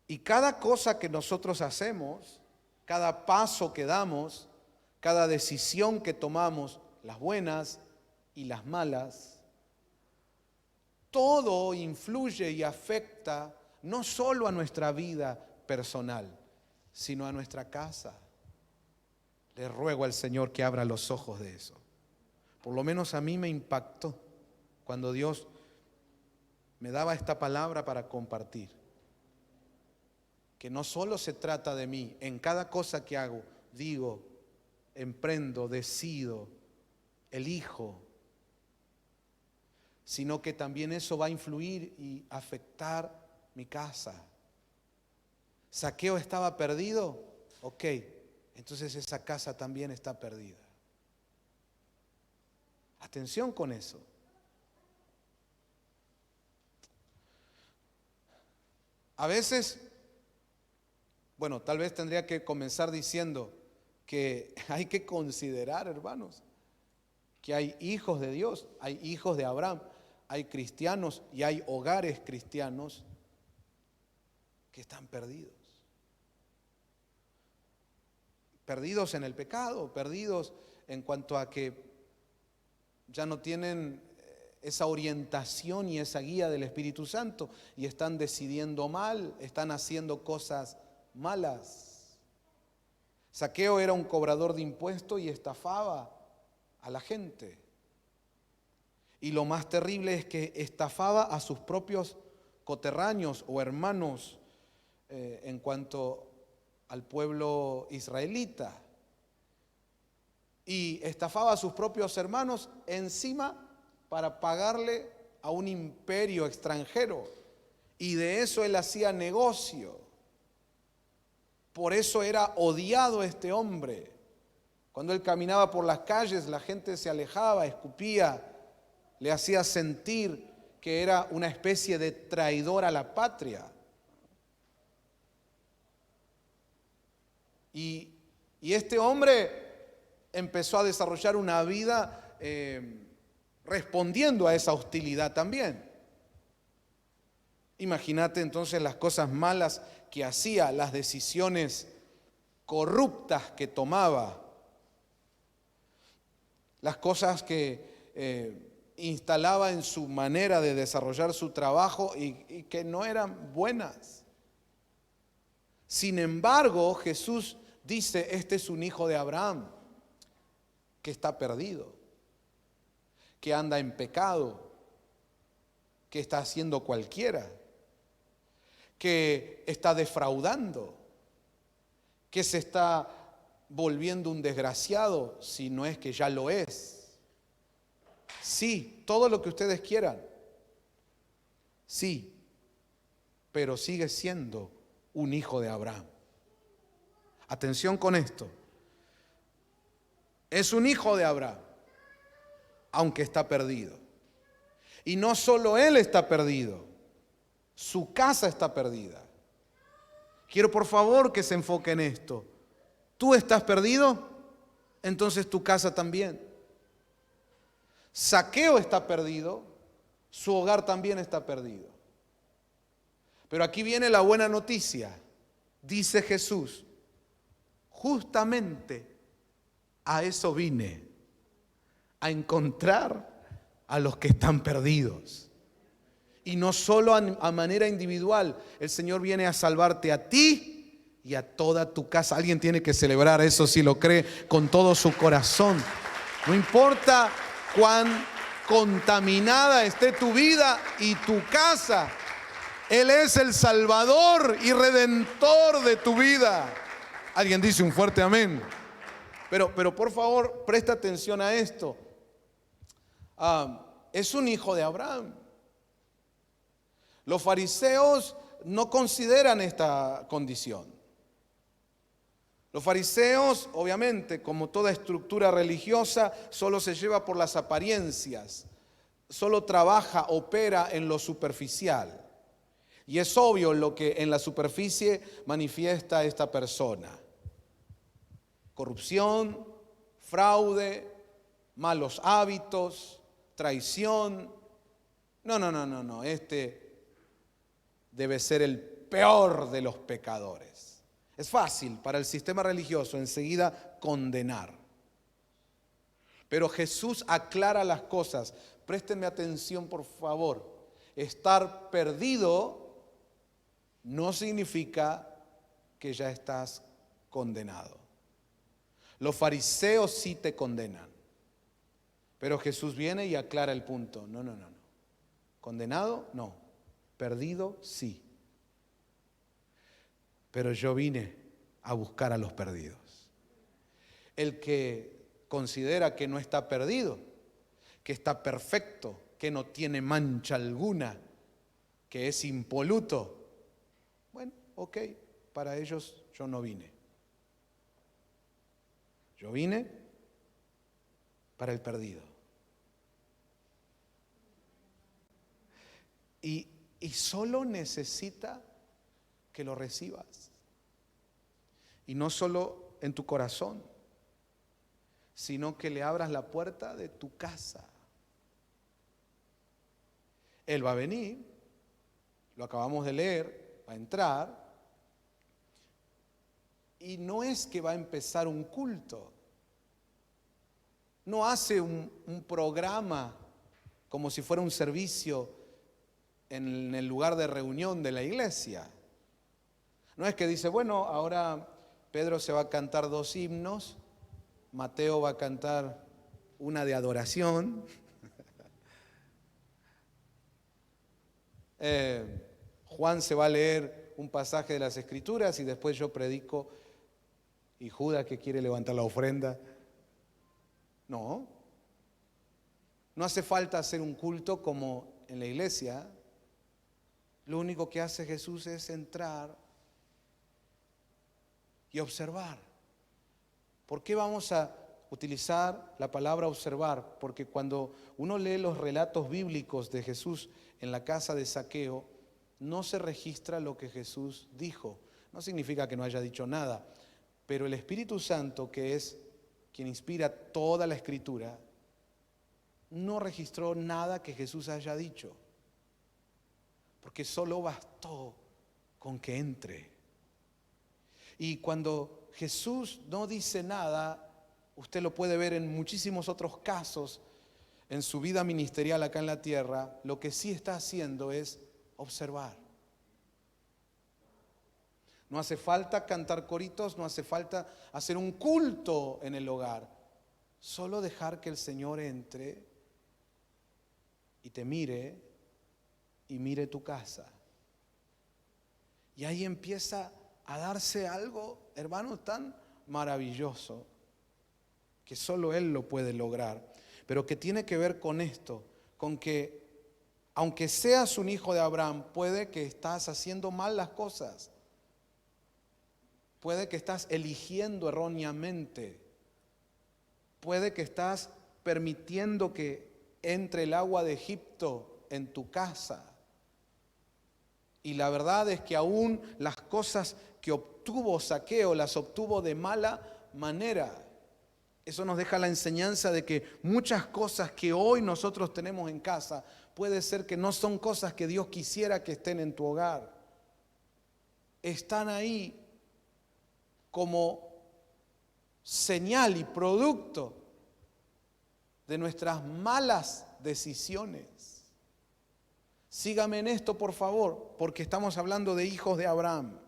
Y cada cosa que nosotros hacemos, cada paso que damos, cada decisión que tomamos, las buenas y las malas, todo influye y afecta no solo a nuestra vida personal, sino a nuestra casa. Le ruego al Señor que abra los ojos de eso. Por lo menos a mí me impactó cuando Dios me daba esta palabra para compartir. Que no solo se trata de mí, en cada cosa que hago, digo, emprendo, decido, elijo, sino que también eso va a influir y afectar mi casa. Zaqueo estaba perdido, ok, entonces esa casa también está perdida. Atención con eso. A veces, bueno, tal vez tendría que comenzar diciendo que hay que considerar, hermanos, que hay hijos de Dios, hay hijos de Abraham, hay cristianos y hay hogares cristianos que están perdidos. Perdidos en el pecado, perdidos en cuanto a que ya no tienen esa orientación y esa guía del Espíritu Santo y están decidiendo mal, están haciendo cosas malas. Zaqueo era un cobrador de impuestos y estafaba a la gente. Y lo más terrible es que estafaba a sus propios coterráneos o hermanos en cuanto al pueblo israelita. Y estafaba a sus propios hermanos encima para pagarle a un imperio extranjero. Y de eso él hacía negocio. Por eso era odiado este hombre. Cuando él caminaba por las calles, la gente se alejaba, escupía, le hacía sentir que era una especie de traidor a la patria. Y este hombre empezó a desarrollar una vida respondiendo a esa hostilidad también. Imagínate entonces las cosas malas que hacía, las decisiones corruptas que tomaba, las cosas que instalaba en su manera de desarrollar su trabajo y que no eran buenas. Sin embargo, Jesús dice, este es un hijo de Abraham, que está perdido, que anda en pecado, que está haciendo cualquiera, que está defraudando, que se está volviendo un desgraciado, si no es que ya lo es. Sí, todo lo que ustedes quieran, sí, pero sigue siendo un hijo de Abraham. Atención con esto. Es un hijo de Abraham, aunque está perdido. Y no solo él está perdido, su casa está perdida. Quiero por favor que se enfoque en esto. ¿Tú estás perdido? Entonces tu casa también. Zaqueo está perdido, su hogar también está perdido. Pero aquí viene la buena noticia. Dice Jesús, justamente a eso vine, a encontrar a los que están perdidos. Y no solo a manera individual, el Señor viene a salvarte a ti y a toda tu casa. Alguien tiene que celebrar eso si lo cree con todo su corazón. No importa cuán contaminada esté tu vida y tu casa, Él es el Salvador y Redentor de tu vida. Alguien dice un fuerte amén. Pero por favor, presta atención a esto. Es un hijo de Abraham. Los fariseos no consideran esta condición. Los fariseos, obviamente, como toda estructura religiosa, solo se lleva por las apariencias, solo trabaja, opera en lo superficial. Y es obvio lo que en la superficie manifiesta esta persona. Corrupción, fraude, malos hábitos, traición. No. Este debe ser el peor de los pecadores. Es fácil para el sistema religioso enseguida condenar. Pero Jesús aclara las cosas. Préstenme atención, por favor. Estar perdido no significa que ya estás condenado. Los fariseos sí te condenan. Pero Jesús viene y aclara el punto. No. ¿Condenado? No. Perdido, sí. Pero yo vine a buscar a los perdidos. El que considera que no está perdido, que está perfecto, que no tiene mancha alguna, que es impoluto, bueno, ok, para ellos yo no vine. Yo vine para el perdido. Y solo necesita que lo recibas. Y no solo en tu corazón, sino que le abras la puerta de tu casa. Él va a venir, lo acabamos de leer, va a entrar, y no es que va a empezar un culto, no hace un programa como si fuera un servicio en el lugar de reunión de la iglesia. No es que dice, bueno, ahora Pedro se va a cantar 2 himnos, Mateo va a cantar una de adoración, Juan se va a leer un pasaje de las Escrituras y después yo predico y Judas que quiere levantar la ofrenda. No hace falta hacer un culto como en la iglesia. Lo único que hace Jesús es entrar y observar. ¿Por qué vamos a utilizar la palabra observar? Porque cuando uno lee los relatos bíblicos de Jesús en la casa de Zaqueo, no se registra lo que Jesús dijo. No significa que no haya dicho nada, pero el Espíritu Santo, que es quien inspira toda la Escritura, no registró nada que Jesús haya dicho, porque solo bastó con que entre. Y cuando Jesús no dice nada, usted lo puede ver en muchísimos otros casos en su vida ministerial acá en la tierra, lo que sí está haciendo es observar. No hace falta cantar coritos, no hace falta hacer un culto en el hogar, solo dejar que el Señor entre y te mire y mire tu casa. Y ahí empieza a darse algo, hermano, tan maravilloso que solo Él lo puede lograr, pero que tiene que ver con esto, con que aunque seas un hijo de Abraham, puede que estás haciendo mal las cosas, puede que estás eligiendo erróneamente, puede que estás permitiendo que entre el agua de Egipto en tu casa. Y la verdad es que aún las cosas que obtuvo Zaqueo las obtuvo de mala manera. Eso nos deja la enseñanza de que muchas cosas que hoy nosotros tenemos en casa puede ser que no son cosas que Dios quisiera que estén en tu hogar. Están ahí como señal y producto de nuestras malas decisiones. Sígame en esto, por favor, porque estamos hablando de hijos de Abraham.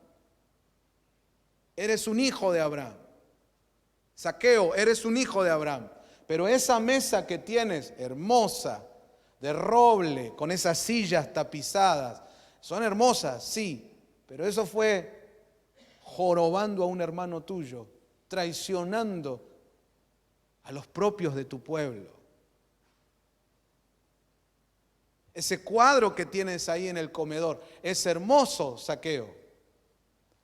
Eres un hijo de Abraham. Zaqueo, eres un hijo de Abraham. Pero esa mesa que tienes, hermosa, de roble, con esas sillas tapizadas, son hermosas, sí, pero eso fue jorobando a un hermano tuyo, traicionando a los propios de tu pueblo. Ese cuadro que tienes ahí en el comedor es hermoso, Zaqueo,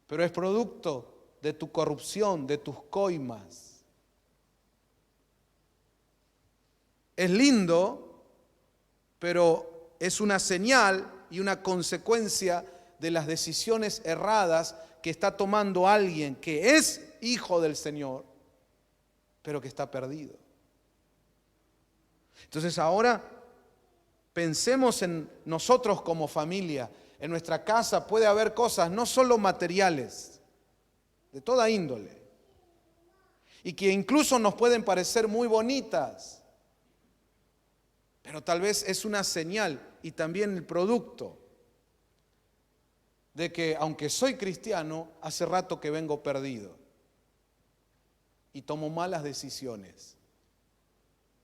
pero es producto de tu corrupción, de tus coimas. Es lindo, pero es una señal y una consecuencia de las decisiones erradas que está tomando alguien que es hijo del Señor, pero que está perdido. Entonces ahora pensemos en nosotros como familia. En nuestra casa puede haber cosas no solo materiales, de toda índole. y que incluso nos pueden parecer muy bonitas, pero tal vez es una señal y también el producto de que aunque soy cristiano, hace rato que vengo perdido y tomo malas decisiones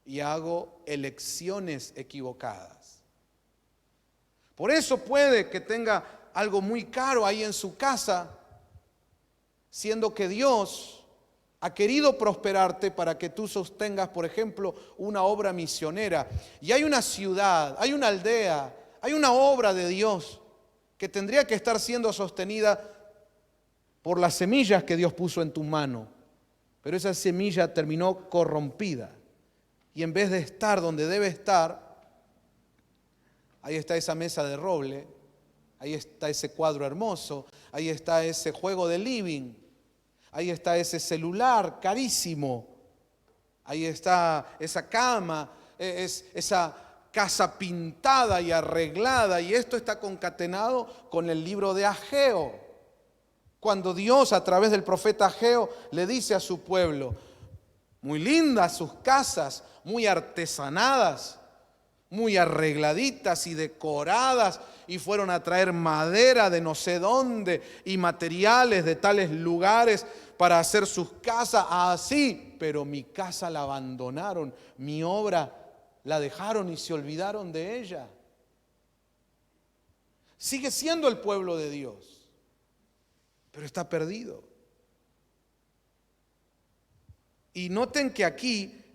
y hago elecciones equivocadas. Por eso puede que tenga algo muy caro ahí en su casa, siendo que Dios ha querido prosperarte para que tú sostengas, por ejemplo, una obra misionera. Y hay una ciudad, hay una aldea, hay una obra de Dios que tendría que estar siendo sostenida por las semillas que Dios puso en tu mano. Pero esa semilla terminó corrompida. Y en vez de estar donde debe estar, ahí está esa mesa de roble, ahí está ese cuadro hermoso, ahí está ese juego de living, ahí está ese celular carísimo, ahí está esa cama, esa casa pintada y arreglada, y esto está concatenado con el libro de Ageo. Cuando Dios a través del profeta Ageo le dice a su pueblo, muy lindas sus casas, muy artesanadas, muy arregladitas y decoradas, y fueron a traer madera de no sé dónde y materiales de tales lugares para hacer sus casas así, pero mi casa la abandonaron, mi obra la dejaron y se olvidaron de ella. Sigue siendo el pueblo de Dios, pero está perdido. Y noten que aquí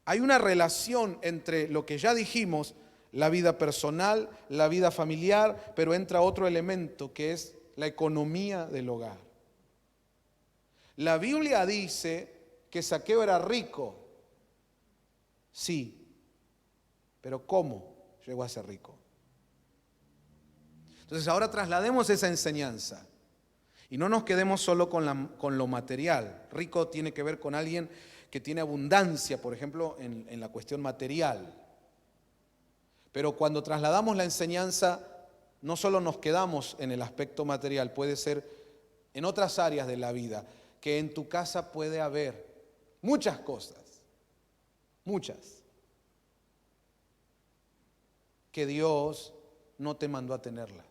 hay una relación entre lo que ya dijimos, la vida personal, la vida familiar, pero entra otro elemento que es la economía del hogar. La Biblia dice que Zaqueo era rico, sí, pero ¿cómo llegó a ser rico? Entonces ahora traslademos esa enseñanza y no nos quedemos solo con lo material. Rico tiene que ver con alguien que tiene abundancia, por ejemplo, en la cuestión material. Pero cuando trasladamos la enseñanza, no solo nos quedamos en el aspecto material, puede ser en otras áreas de la vida, que en tu casa puede haber muchas cosas, muchas, que Dios no te mandó a tenerlas,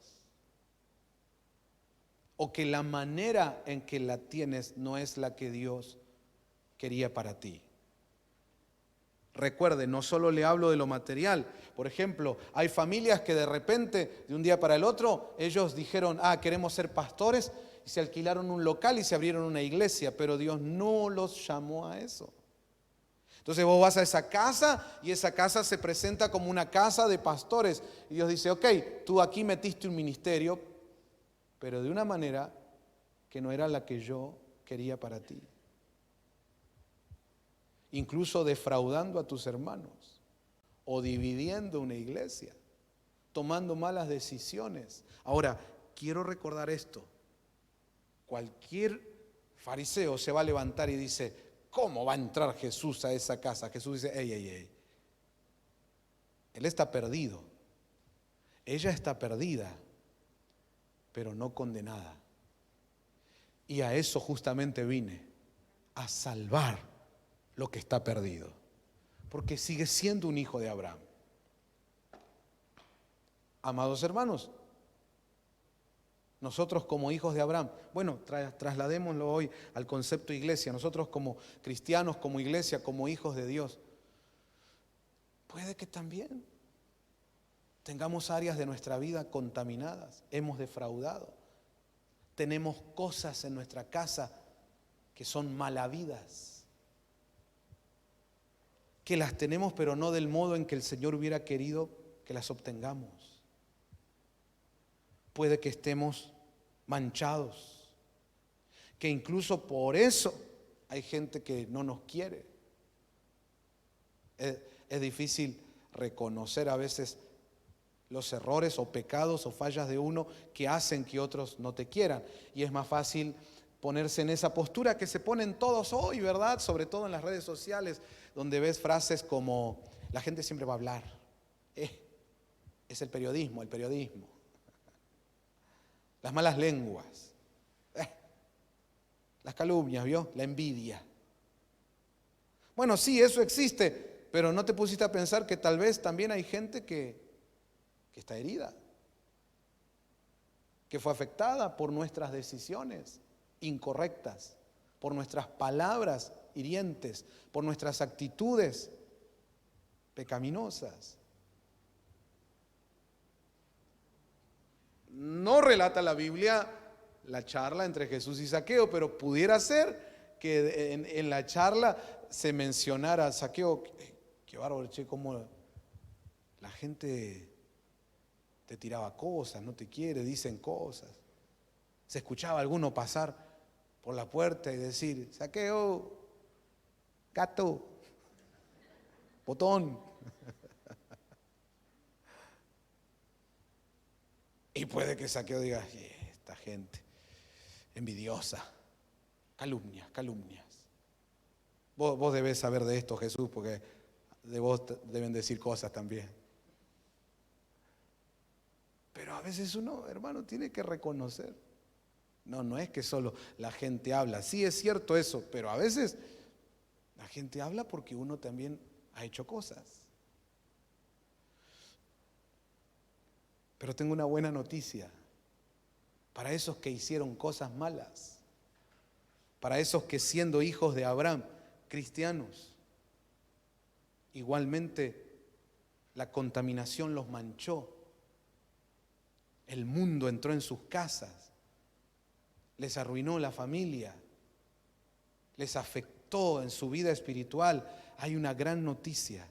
o que la manera en que la tienes no es la que Dios quería para ti. Recuerde, no solo le hablo de lo material. Por ejemplo, hay familias que de repente, de un día para el otro, ellos dijeron, queremos ser pastores, y se alquilaron un local y se abrieron una iglesia, pero Dios no los llamó a eso. Entonces vos vas a esa casa y esa casa se presenta como una casa de pastores. Y Dios dice, ok, tú aquí metiste un ministerio, pero de una manera que no era la que yo quería para ti. Incluso defraudando a tus hermanos o dividiendo una iglesia, tomando malas decisiones. Ahora, quiero recordar esto. Cualquier fariseo se va a levantar y dice, ¿cómo va a entrar Jesús a esa casa? Jesús dice, ey. Él está perdido. Ella está perdida, pero no condenada. Y a eso justamente vine, a salvar lo que está perdido, porque sigue siendo un hijo de Abraham. Amados hermanos, nosotros como hijos de Abraham, bueno, trasladémoslo hoy al concepto iglesia, nosotros como cristianos, como iglesia, como hijos de Dios, puede que también tengamos áreas de nuestra vida contaminadas, hemos defraudado, tenemos cosas en nuestra casa que son malavidas, que las tenemos pero no del modo en que el Señor hubiera querido que las obtengamos. Puede que estemos manchados, que incluso por eso hay gente que no nos quiere. Es difícil reconocer a veces los errores o pecados o fallas de uno que hacen que otros no te quieran. Y es más fácil ponerse en esa postura que se ponen todos hoy, ¿verdad? Sobre todo en las redes sociales, donde ves frases como, la gente siempre va a hablar. Es el periodismo. Las malas lenguas, las calumnias, ¿vio? La envidia. Bueno, sí, eso existe, pero no te pusiste a pensar que tal vez también hay gente que está herida, que fue afectada por nuestras decisiones incorrectas, por nuestras palabras hirientes, por nuestras actitudes pecaminosas. No relata la Biblia la charla entre Jesús y Zaqueo, pero pudiera ser que en la charla se mencionara: Zaqueo, qué bárbaro, che, cómo la gente te tiraba cosas, no te quiere, dicen cosas. Se escuchaba a alguno pasar por la puerta y decir: Zaqueo, gato, botón. Y puede que Zaqueo diga: esta gente envidiosa, calumnias. Vos debés saber de esto, Jesús, porque de vos deben decir cosas también. Pero a veces uno, hermano, tiene que reconocer. No es que solo la gente habla. Sí es cierto eso, pero a veces la gente habla porque uno también ha hecho cosas. Pero tengo una buena noticia para esos que hicieron cosas malas, para esos que siendo hijos de Abraham, cristianos, igualmente la contaminación los manchó. El mundo entró en sus casas, les arruinó la familia, les afectó en su vida espiritual. Hay una gran noticia,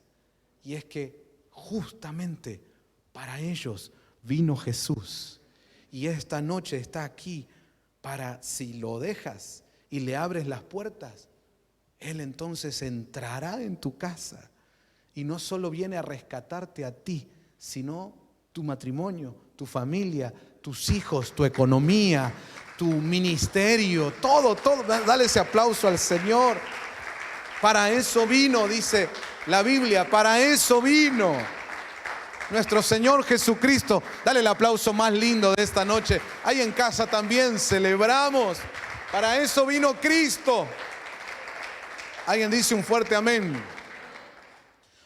y es que justamente para ellos vino Jesús. Y esta noche está aquí para, si lo dejas y le abres las puertas, Él entonces entrará en tu casa. Y no solo viene a rescatarte a ti, sino tu matrimonio, tu familia, tus hijos, tu economía, tu ministerio, todo. Dale ese aplauso al Señor. Para eso vino, dice la Biblia, para eso vino nuestro Señor Jesucristo. Dale el aplauso más lindo de esta noche. Ahí en casa también celebramos. Para eso vino Cristo. Alguien dice un fuerte amén.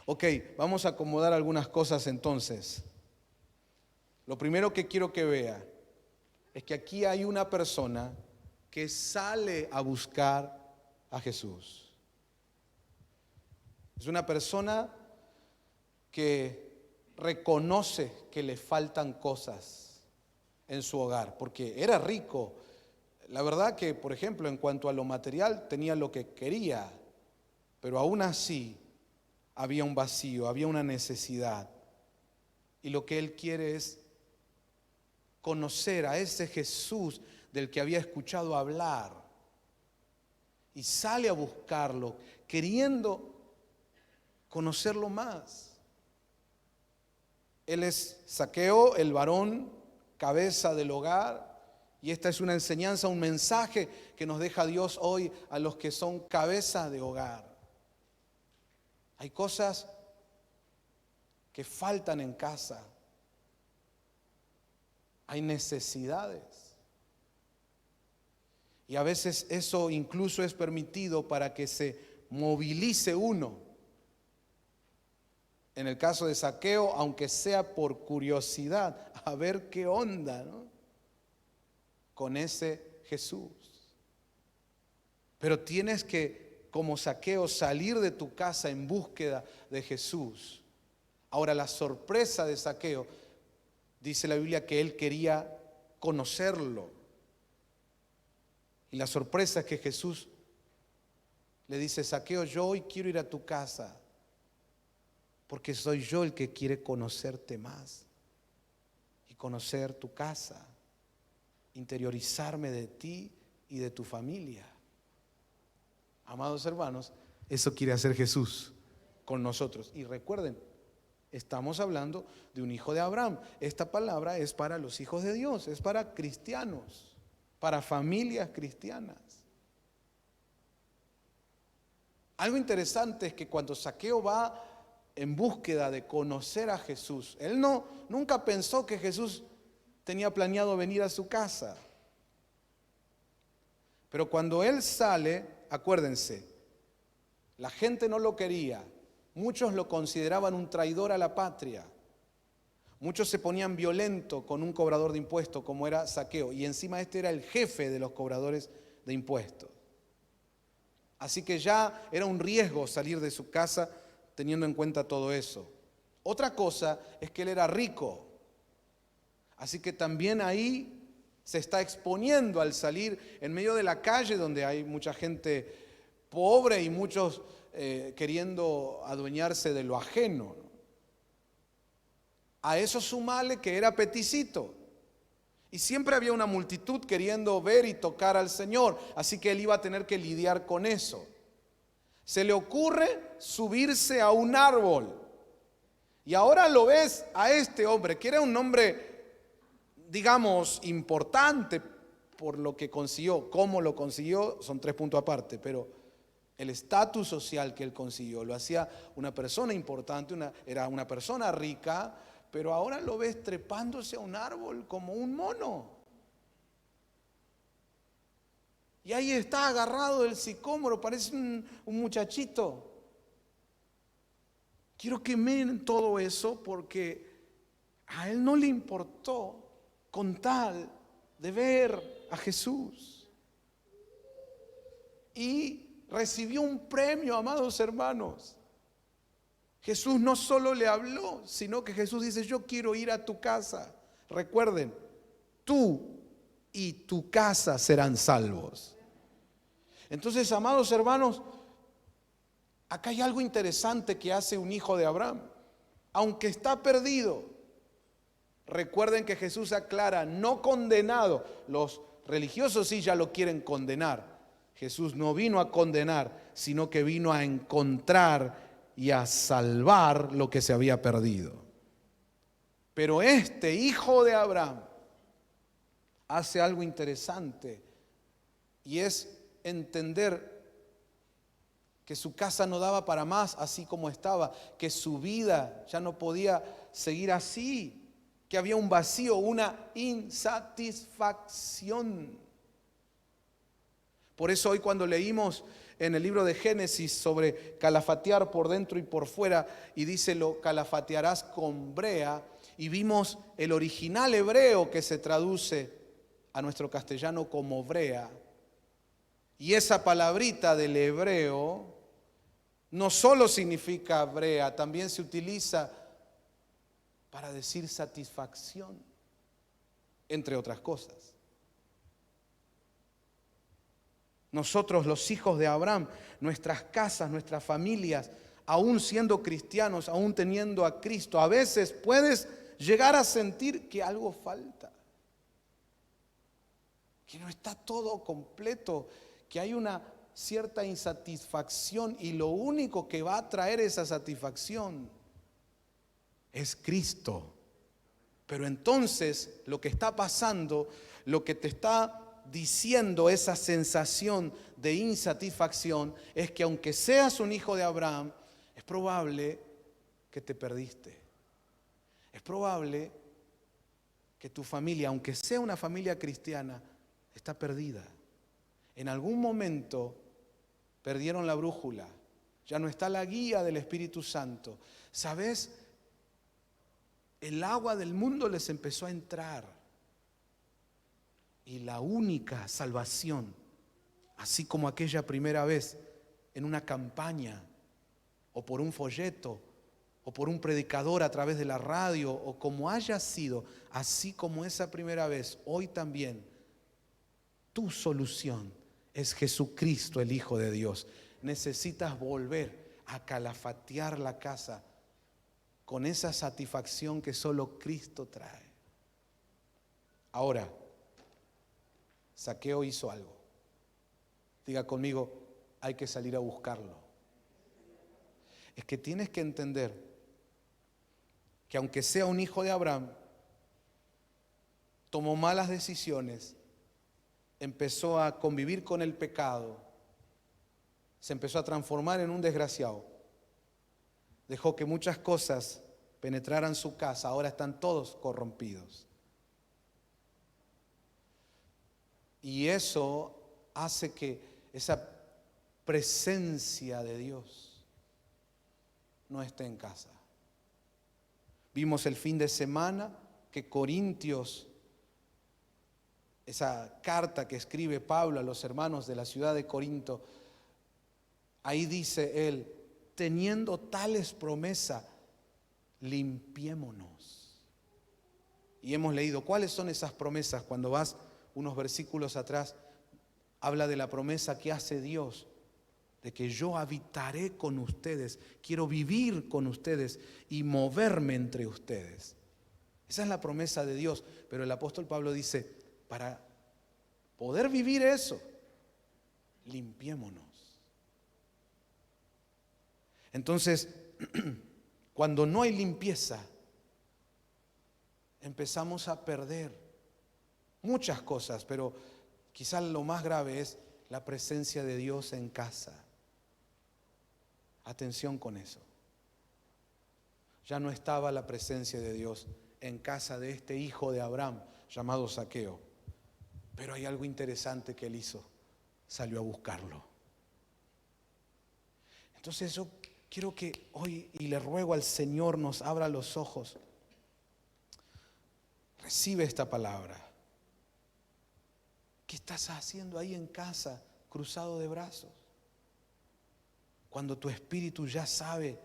Ok, vamos a acomodar algunas cosas entonces. Lo primero que quiero que vea es que aquí hay una persona que sale a buscar a Jesús. Es una persona que reconoce que le faltan cosas en su hogar, porque era rico. La verdad que, por ejemplo, en cuanto a lo material, tenía lo que quería, pero aún así había un vacío, había una necesidad. Y lo que él quiere es conocer a ese Jesús del que había escuchado hablar. Y sale a buscarlo, queriendo conocerlo más. Él es Zaqueo, el varón, cabeza del hogar. Y esta es una enseñanza, un mensaje que nos deja Dios hoy a los que son cabeza de hogar. Hay cosas que faltan en casa. Hay necesidades. Y a veces eso incluso es permitido para que se movilice uno. En el caso de Zaqueo, aunque sea por curiosidad, a ver qué onda, ¿no?, con ese Jesús. Pero tienes que, como Zaqueo, salir de tu casa en búsqueda de Jesús. Ahora, la sorpresa de Zaqueo, dice la Biblia que él quería conocerlo. Y la sorpresa es que Jesús le dice: Zaqueo, yo hoy quiero ir a tu casa, porque soy yo el que quiere conocerte más y conocer tu casa, interiorizarme de ti y de tu familia. Amados hermanos, eso quiere hacer Jesús con nosotros. Y recuerden, estamos hablando de un hijo de Abraham. Esta palabra es para los hijos de Dios, es para cristianos, para familias cristianas. Algo interesante es que cuando Zaqueo va en búsqueda de conocer a Jesús, él nunca pensó que Jesús tenía planeado venir a su casa. Pero cuando él sale, acuérdense, La gente no lo quería. Muchos lo consideraban un traidor a la patria. Muchos se ponían violentos con un cobrador de impuestos como era Zaqueo. Y encima este era el jefe de los cobradores de impuestos. Así que ya era un riesgo salir de su casa teniendo en cuenta todo eso. Otra cosa es que él era rico. Así que también ahí se está exponiendo al salir en medio de la calle donde hay mucha gente pobre y muchos queriendo adueñarse de lo ajeno. A eso sumale que era peticito. Y siempre había una multitud queriendo ver y tocar al Señor. Así que él iba a tener que lidiar con eso. Se le ocurre subirse a un árbol. Y ahora lo ves a este hombre, que era un hombre, digamos, importante por lo que consiguió. Cómo lo consiguió son 3 puntos aparte, pero el estatus social que él consiguió lo hacía una persona importante, era una persona rica, pero ahora lo ves trepándose a un árbol como un mono. Y ahí está agarrado del sicómoro, parece un muchachito. Quiero que miren todo eso porque a él no le importó con tal de ver a Jesús. Y recibió un premio, amados hermanos. Jesús no solo le habló, sino que Jesús dice: yo quiero ir a tu casa. Recuerden, tú y tu casa serán salvos. Entonces, amados hermanos, acá hay algo interesante que hace un hijo de Abraham. Aunque está perdido, recuerden que Jesús aclara: no condenado. Los religiosos sí ya lo quieren condenar. Jesús no vino a condenar, sino que vino a encontrar y a salvar lo que se había perdido. Pero este hijo de Abraham hace algo interesante, y es entender que su casa no daba para más así como estaba, que su vida ya no podía seguir así, que había un vacío, una insatisfacción. Por eso hoy cuando leímos en el libro de Génesis sobre calafatear por dentro y por fuera, y dice: lo calafatearás con brea, y vimos el original hebreo que se traduce a nuestro castellano como brea. Y esa palabrita del hebreo no solo significa brea, también se utiliza para decir satisfacción, entre otras cosas. Nosotros, los hijos de Abraham, nuestras casas, nuestras familias, aún siendo cristianos, aún teniendo a Cristo, a veces puedes llegar a sentir que algo falta, que no está todo completo, que hay una cierta insatisfacción, y lo único que va a traer esa satisfacción es Cristo. Pero entonces lo que está pasando, lo que te está diciendo esa sensación de insatisfacción, es que aunque seas un hijo de Abraham, es probable que te perdiste. Es probable que tu familia, aunque sea una familia cristiana, está perdida. En algún momento perdieron la brújula, ya no está la guía del Espíritu Santo. ¿Sabes? El agua del mundo les empezó a entrar. Y la única salvación, así como aquella primera vez en una campaña, o por un folleto, o por un predicador a través de la radio, o como haya sido, así como esa primera vez, hoy también tu solución es Jesucristo, el Hijo de Dios. Necesitas volver a calafatear la casa con esa satisfacción que solo Cristo trae. Ahora, Zaqueo hizo algo. Diga conmigo: hay que salir a buscarlo. Es que tienes que entender que aunque sea un hijo de Abraham, tomó malas decisiones, empezó a convivir con el pecado, se empezó a transformar en un desgraciado, dejó que muchas cosas penetraran su casa, ahora están todos corrompidos. Y eso hace que esa presencia de Dios no esté en casa. Vimos el fin de semana que Corintios, esa carta que escribe Pablo a los hermanos de la ciudad de Corinto, ahí dice él, teniendo tales promesas, limpiémonos. Y hemos leído cuáles son esas promesas. Cuando vas unos versículos atrás, habla de la promesa que hace Dios, de que yo habitaré con ustedes, quiero vivir con ustedes y moverme entre ustedes. Esa es la promesa de Dios. Pero el apóstol Pablo dice, para poder vivir eso, limpiémonos. Entonces, cuando no hay limpieza, empezamos a perder muchas cosas, pero quizás lo más grave es la presencia de Dios en casa. Atención con eso. Ya no estaba la presencia de Dios en casa de este hijo de Abraham llamado Zaqueo. Pero hay algo interesante que él hizo. Salió a buscarlo. Entonces yo quiero que hoy, y le ruego al Señor, nos abra los ojos. Recibe esta palabra. ¿Qué estás haciendo ahí en casa, cruzado de brazos? Cuando tu espíritu ya sabe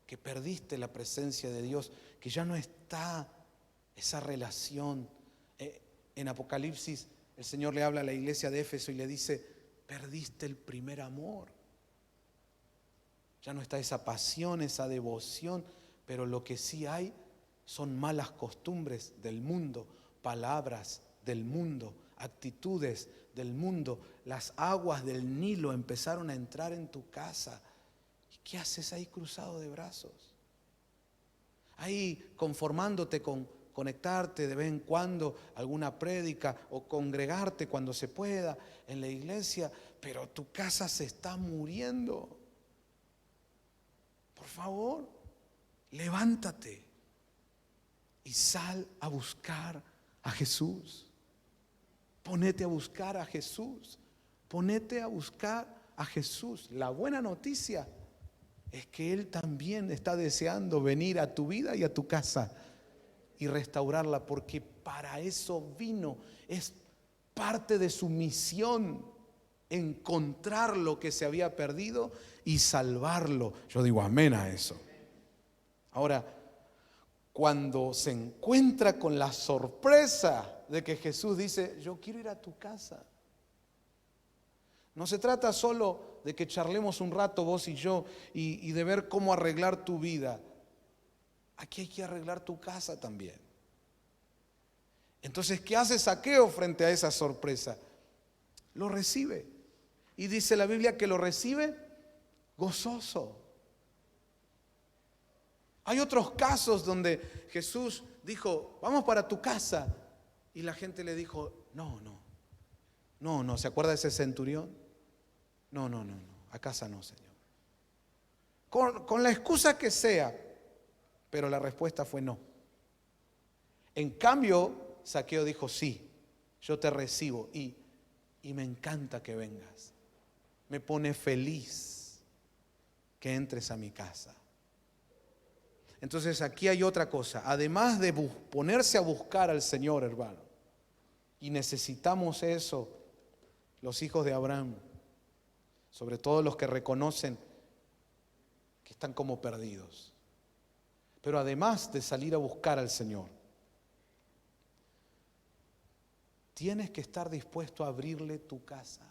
que perdiste la presencia de Dios, que ya no está esa relación. En Apocalipsis el Señor le habla a la iglesia de Éfeso y le dice, perdiste el primer amor. Ya no está esa pasión, esa devoción, pero lo que sí hay son malas costumbres del mundo, palabras del mundo, actitudes del mundo. Las aguas del Nilo empezaron a entrar en tu casa. ¿Y qué haces ahí cruzado de brazos? Ahí conformándote con conectarte de vez en cuando a alguna prédica o congregarte cuando se pueda en la iglesia, pero tu casa se está muriendo. Por favor, levántate y sal a buscar a Jesús. Ponete a buscar a Jesús. Ponete a buscar a Jesús. La buena noticia es que Él también está deseando venir a tu vida y a tu casa y restaurarla, porque para eso vino. Es parte de su misión encontrar lo que se había perdido y salvarlo. Yo digo amén a eso. Ahora, cuando se encuentra con la sorpresa de que Jesús dice, yo quiero ir a tu casa. No se trata solo de que charlemos un rato vos y yo y de ver cómo arreglar tu vida. Aquí hay que arreglar tu casa también. Entonces, ¿qué hace Zaqueo frente a esa sorpresa? Lo recibe. Y dice la Biblia que lo recibe gozoso. Hay otros casos donde Jesús dijo, vamos para tu casa. Y la gente le dijo, no. ¿Se acuerda de ese centurión? No, a casa no, Señor. Con la excusa que sea. Pero la respuesta fue no. En cambio, Zaqueo dijo, sí, yo te recibo y me encanta que vengas. Me pone feliz que entres a mi casa. Entonces aquí hay otra cosa. Además de ponerse a buscar al Señor, hermano, y necesitamos eso, los hijos de Abraham, sobre todo los que reconocen que están como perdidos. Pero además de salir a buscar al Señor, tienes que estar dispuesto a abrirle tu casa.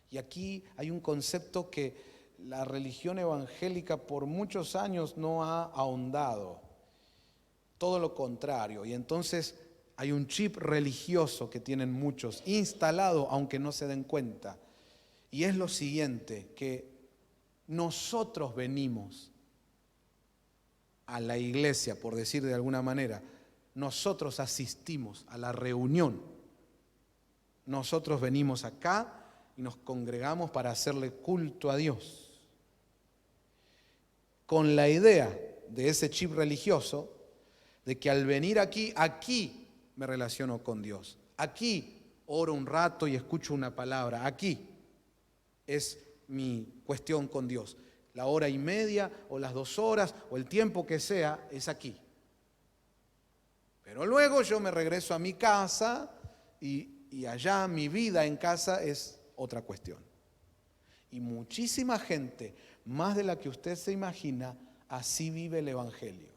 Y aquí hay un concepto que la religión evangélica por muchos años no ha ahondado. Todo lo contrario. Y entonces hay un chip religioso que tienen muchos, instalado aunque no se den cuenta. Y es lo siguiente, que nosotros venimos a la iglesia, por decir de alguna manera, nosotros asistimos a la reunión, nosotros venimos acá y nos congregamos para hacerle culto a Dios, con la idea de ese chip religioso de que al venir aquí me relaciono con Dios, aquí oro un rato y escucho una palabra. Aquí es mi cuestión con Dios. La hora y media o las 2 horas o el tiempo que sea es aquí. Pero luego yo me regreso a mi casa y allá mi vida en casa es otra cuestión. Y muchísima gente, más de la que usted se imagina, así vive el Evangelio.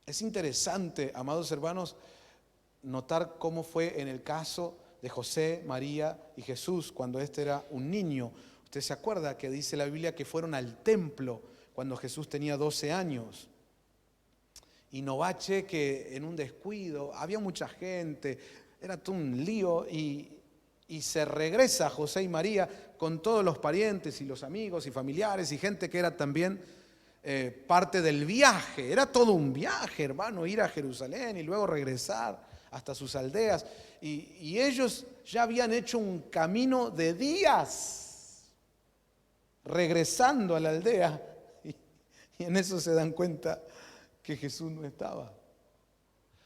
Es interesante, amados hermanos, notar cómo fue en el caso de José, María y Jesús cuando este era un niño. Usted se acuerda que dice la Biblia que fueron al templo cuando Jesús tenía 12 años. Y no bache que en un descuido, había mucha gente, era todo un lío y se regresa José y María con todos los parientes y los amigos y familiares y gente que era también parte del viaje. Era todo un viaje, hermano, ir a Jerusalén y luego regresar hasta sus aldeas. Y ellos ya habían hecho un camino de días regresando a la aldea y en eso se dan cuenta que Jesús no estaba.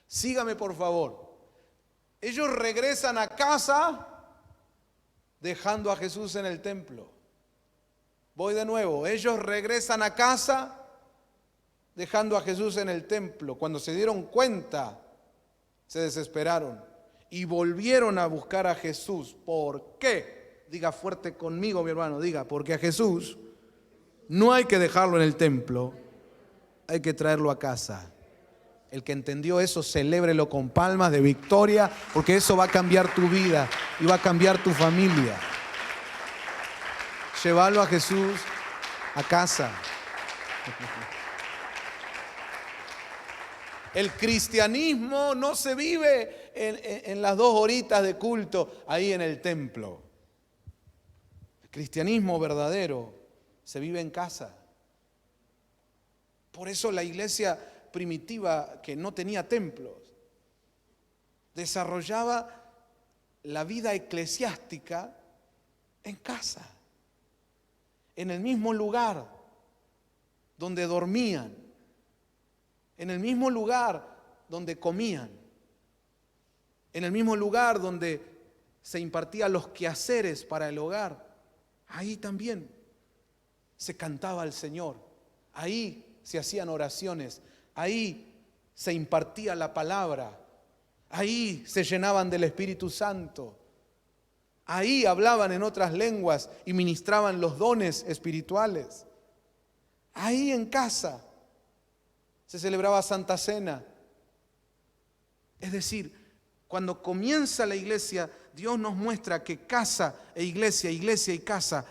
Sígame por favor. Ellos regresan a casa dejando a Jesús en el templo. Voy de nuevo. Ellos regresan a casa dejando a Jesús en el templo. Cuando se dieron cuenta, se desesperaron y volvieron a buscar a Jesús. ¿Por qué? Diga fuerte conmigo, mi hermano, diga, porque a Jesús no hay que dejarlo en el templo, hay que traerlo a casa. El que entendió eso, celébrelo con palmas de victoria, porque eso va a cambiar tu vida y va a cambiar tu familia. Llévalo a Jesús a casa. El cristianismo no se vive en las 2 horitas de culto ahí en el templo. El cristianismo verdadero se vive en casa. Por eso la iglesia primitiva, que no tenía templos, desarrollaba la vida eclesiástica en casa, en el mismo lugar donde dormían, en el mismo lugar donde comían, en el mismo lugar donde se impartían los quehaceres para el hogar. Ahí también se cantaba al Señor, ahí se hacían oraciones, ahí se impartía la palabra, ahí se llenaban del Espíritu Santo, ahí hablaban en otras lenguas y ministraban los dones espirituales. Ahí en casa se celebraba Santa Cena. Es decir, cuando comienza la iglesia, Dios nos muestra que casa e iglesia, iglesia y casa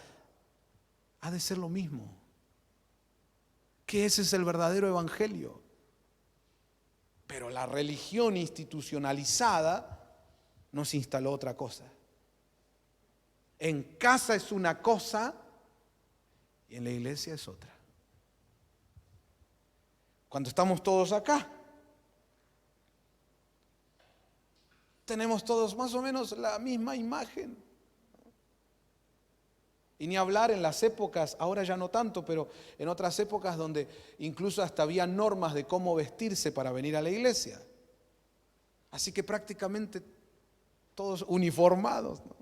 ha de ser lo mismo. Que ese es el verdadero evangelio. Pero la religión institucionalizada nos instaló otra cosa. En casa es una cosa y en la iglesia es otra. Cuando estamos todos acá, tenemos todos más o menos la misma imagen. Y ni hablar en las épocas, ahora ya no tanto, pero en otras épocas donde incluso hasta había normas de cómo vestirse para venir a la iglesia. Así que prácticamente todos uniformados, ¿no?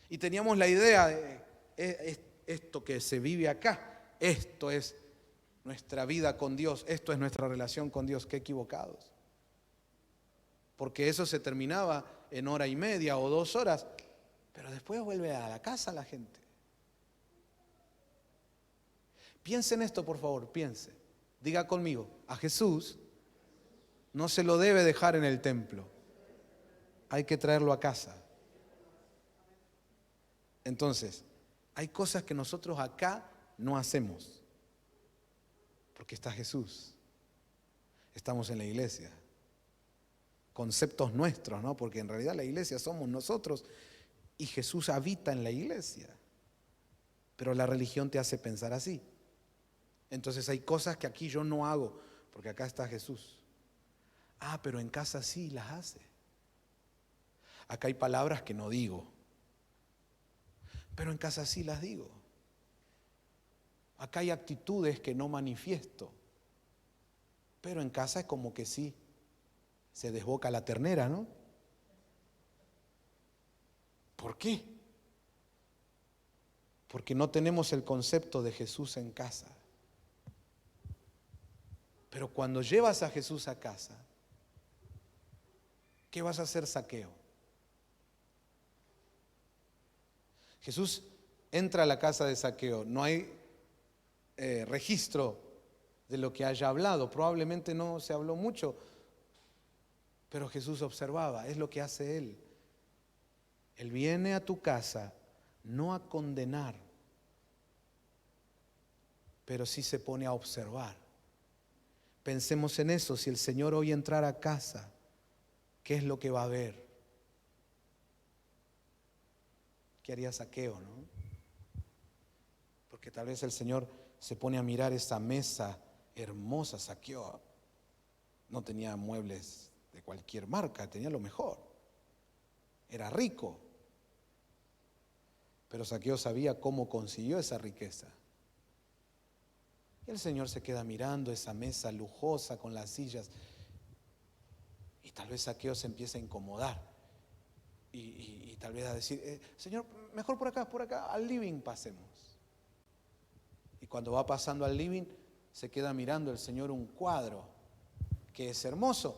Y teníamos la idea de esto que se vive acá, esto es nuestra vida con Dios, esto es nuestra relación con Dios. Qué equivocados. Porque eso se terminaba en 1:30 o 2 horas. Pero después vuelve a la casa la gente. Piense en esto, por favor, piense. Diga conmigo, a Jesús no se lo debe dejar en el templo. Hay que traerlo a casa. Entonces, hay cosas que nosotros acá no hacemos. Porque está Jesús. Estamos en la iglesia. Conceptos nuestros, ¿no? Porque en realidad la iglesia somos nosotros. Y Jesús habita en la iglesia. Pero la religión te hace pensar así. Entonces hay cosas que aquí yo no hago, porque acá está Jesús. Ah, pero en casa sí las hace. Acá hay palabras que no digo, pero en casa sí las digo. Acá hay actitudes que no manifiesto, pero en casa es como que sí. Se desboca la ternera, ¿no? ¿Por qué? Porque no tenemos el concepto de Jesús en casa. Pero cuando llevas a Jesús a casa, ¿qué vas a hacer, Zaqueo? Jesús entra a la casa de Zaqueo. No hay registro de lo que haya hablado. Probablemente no se habló mucho, pero Jesús observaba. Es lo que hace Él. Él viene a tu casa no a condenar, pero sí se pone a observar. Pensemos en eso. Si el Señor hoy entrara a casa, ¿qué es lo que va a ver? ¿Qué haría Zaqueo, no? Porque tal vez el Señor se pone a mirar esa mesa hermosa. Zaqueo no tenía muebles de cualquier marca, tenía lo mejor. Era rico. Pero Zaqueo sabía cómo consiguió esa riqueza. Y el Señor se queda mirando esa mesa lujosa con las sillas. Y tal vez Zaqueo se empieza a incomodar. Y tal vez a decir, Señor, mejor por acá, al living pasemos. Y cuando va pasando al living, se queda mirando el Señor un cuadro que es hermoso,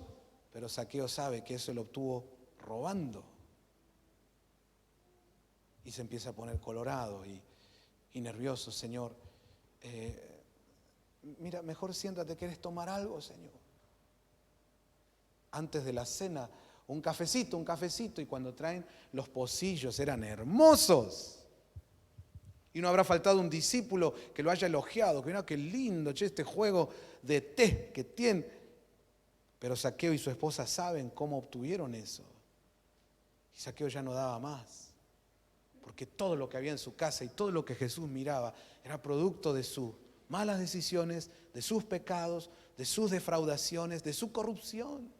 pero Zaqueo sabe que eso lo obtuvo robando. Y se empieza a poner colorado y nervioso. Señor, mira, mejor siéntate, ¿quieres tomar algo, Señor? Antes de la cena, un cafecito, y cuando traen los pocillos eran hermosos. Y no habrá faltado un discípulo que lo haya elogiado, que mira qué lindo, este juego de té que tiene. Pero Zaqueo y su esposa saben cómo obtuvieron eso. Y Zaqueo ya no daba más, porque todo lo que había en su casa y todo lo que Jesús miraba era producto de sus malas decisiones, de sus pecados, de sus defraudaciones, de su corrupción.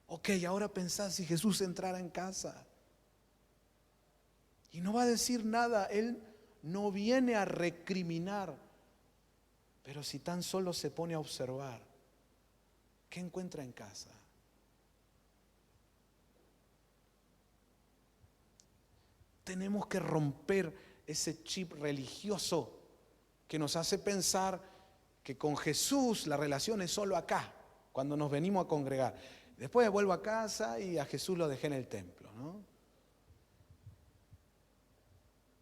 Ok, ahora pensá si Jesús entrara en casa. Y no va a decir nada, Él no viene a recriminar, pero si tan solo se pone a observar, ¿qué encuentra en casa? Tenemos que romper ese chip religioso que nos hace pensar que con Jesús la relación es solo acá, cuando nos venimos a congregar. Después vuelvo a casa y a Jesús lo dejé en el templo, ¿no?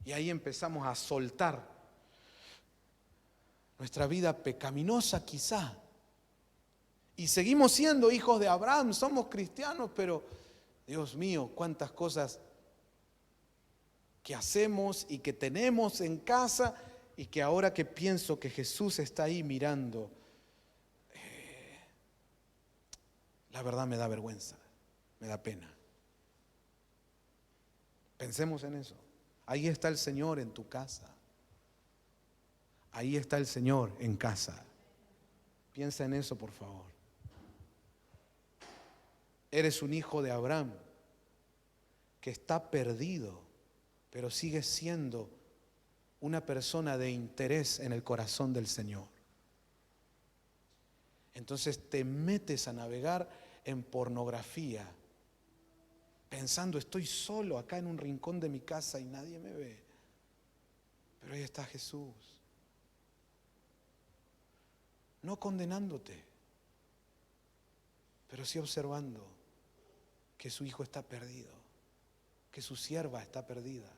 Y ahí empezamos a soltar nuestra vida pecaminosa quizá. Y seguimos siendo hijos de Abraham, somos cristianos, pero Dios mío, cuántas cosas que hacemos y que tenemos en casa y que ahora que pienso que Jesús está ahí mirando, la verdad me da vergüenza, me da pena. Pensemos en eso. Ahí está el Señor en tu casa. Ahí está el Señor en casa. Piensa en eso, por favor. Eres un hijo de Abraham que está perdido, pero sigue siendo una persona de interés en el corazón del Señor. Entonces te metes a navegar en pornografía, pensando, estoy solo acá en un rincón de mi casa y nadie me ve. Pero ahí está Jesús. No condenándote, pero sí observando que su hijo está perdido, que su sierva está perdida,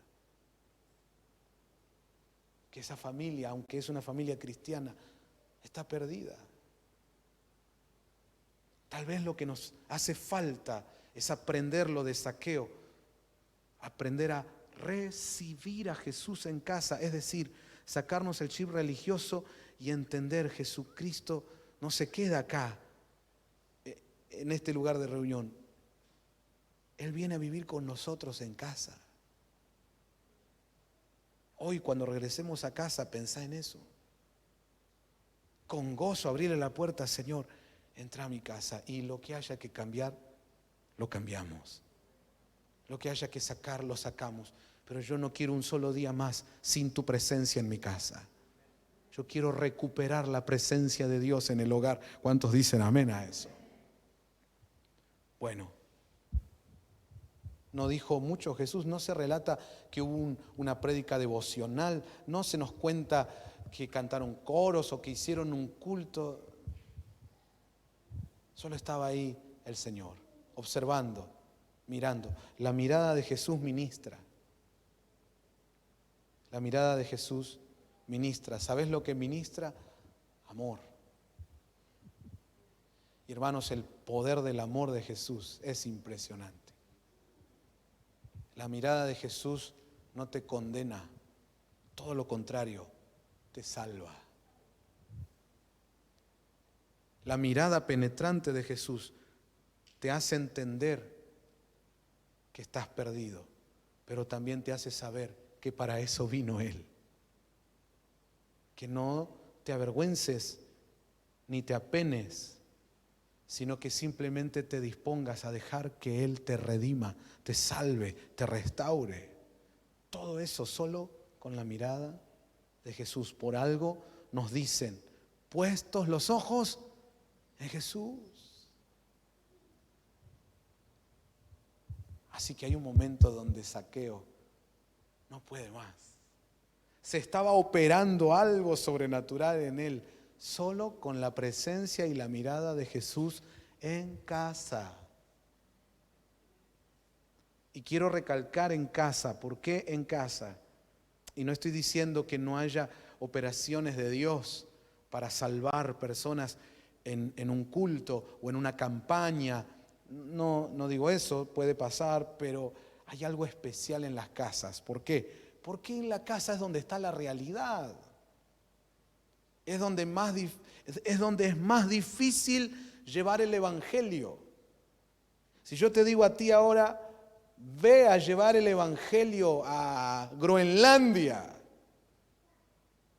que esa familia, aunque es una familia cristiana, está perdida. Tal vez lo que nos hace falta es aprender lo de Zaqueo, aprender a recibir a Jesús en casa, es decir, sacarnos el chip religioso y entender Jesucristo no se queda acá, en este lugar de reunión. Él viene a vivir con nosotros en casa. Hoy cuando regresemos a casa, pensá en eso. Con gozo abrirle la puerta, Señor, entra a mi casa y lo que haya que cambiar, lo cambiamos. Lo que haya que sacar, lo sacamos. Pero yo no quiero un solo día más sin tu presencia en mi casa. Yo quiero recuperar la presencia de Dios en el hogar. ¿Cuántos dicen amén a eso? Bueno, no dijo mucho Jesús, no se relata que hubo una prédica devocional, no se nos cuenta que cantaron coros o que hicieron un culto. Solo estaba ahí el Señor, observando, mirando. La mirada de Jesús ministra. La mirada de Jesús ministra. ¿Sabes lo que ministra? Amor. Y hermanos, el poder del amor de Jesús es impresionante. La mirada de Jesús no te condena, todo lo contrario, te salva. La mirada penetrante de Jesús te hace entender que estás perdido, pero también te hace saber que para eso vino Él. Que no te avergüences ni te apenes, sino que simplemente te dispongas a dejar que Él te redima, te salve, te restaure. Todo eso solo con la mirada de Jesús. Por algo nos dicen, puestos los ojos en Jesús. Así que hay un momento donde Zaqueo no puede más. Se estaba operando algo sobrenatural en él, solo con la presencia y la mirada de Jesús en casa. Y quiero recalcar en casa. ¿Por qué en casa? Y no estoy diciendo que no haya operaciones de Dios para salvar personas en un culto o en una campaña. No digo eso, puede pasar, pero hay algo especial en las casas. ¿Por qué? Porque en la casa es donde está la realidad. Es donde es más difícil llevar el evangelio. Si yo te digo a ti ahora, ve a llevar el evangelio a Groenlandia,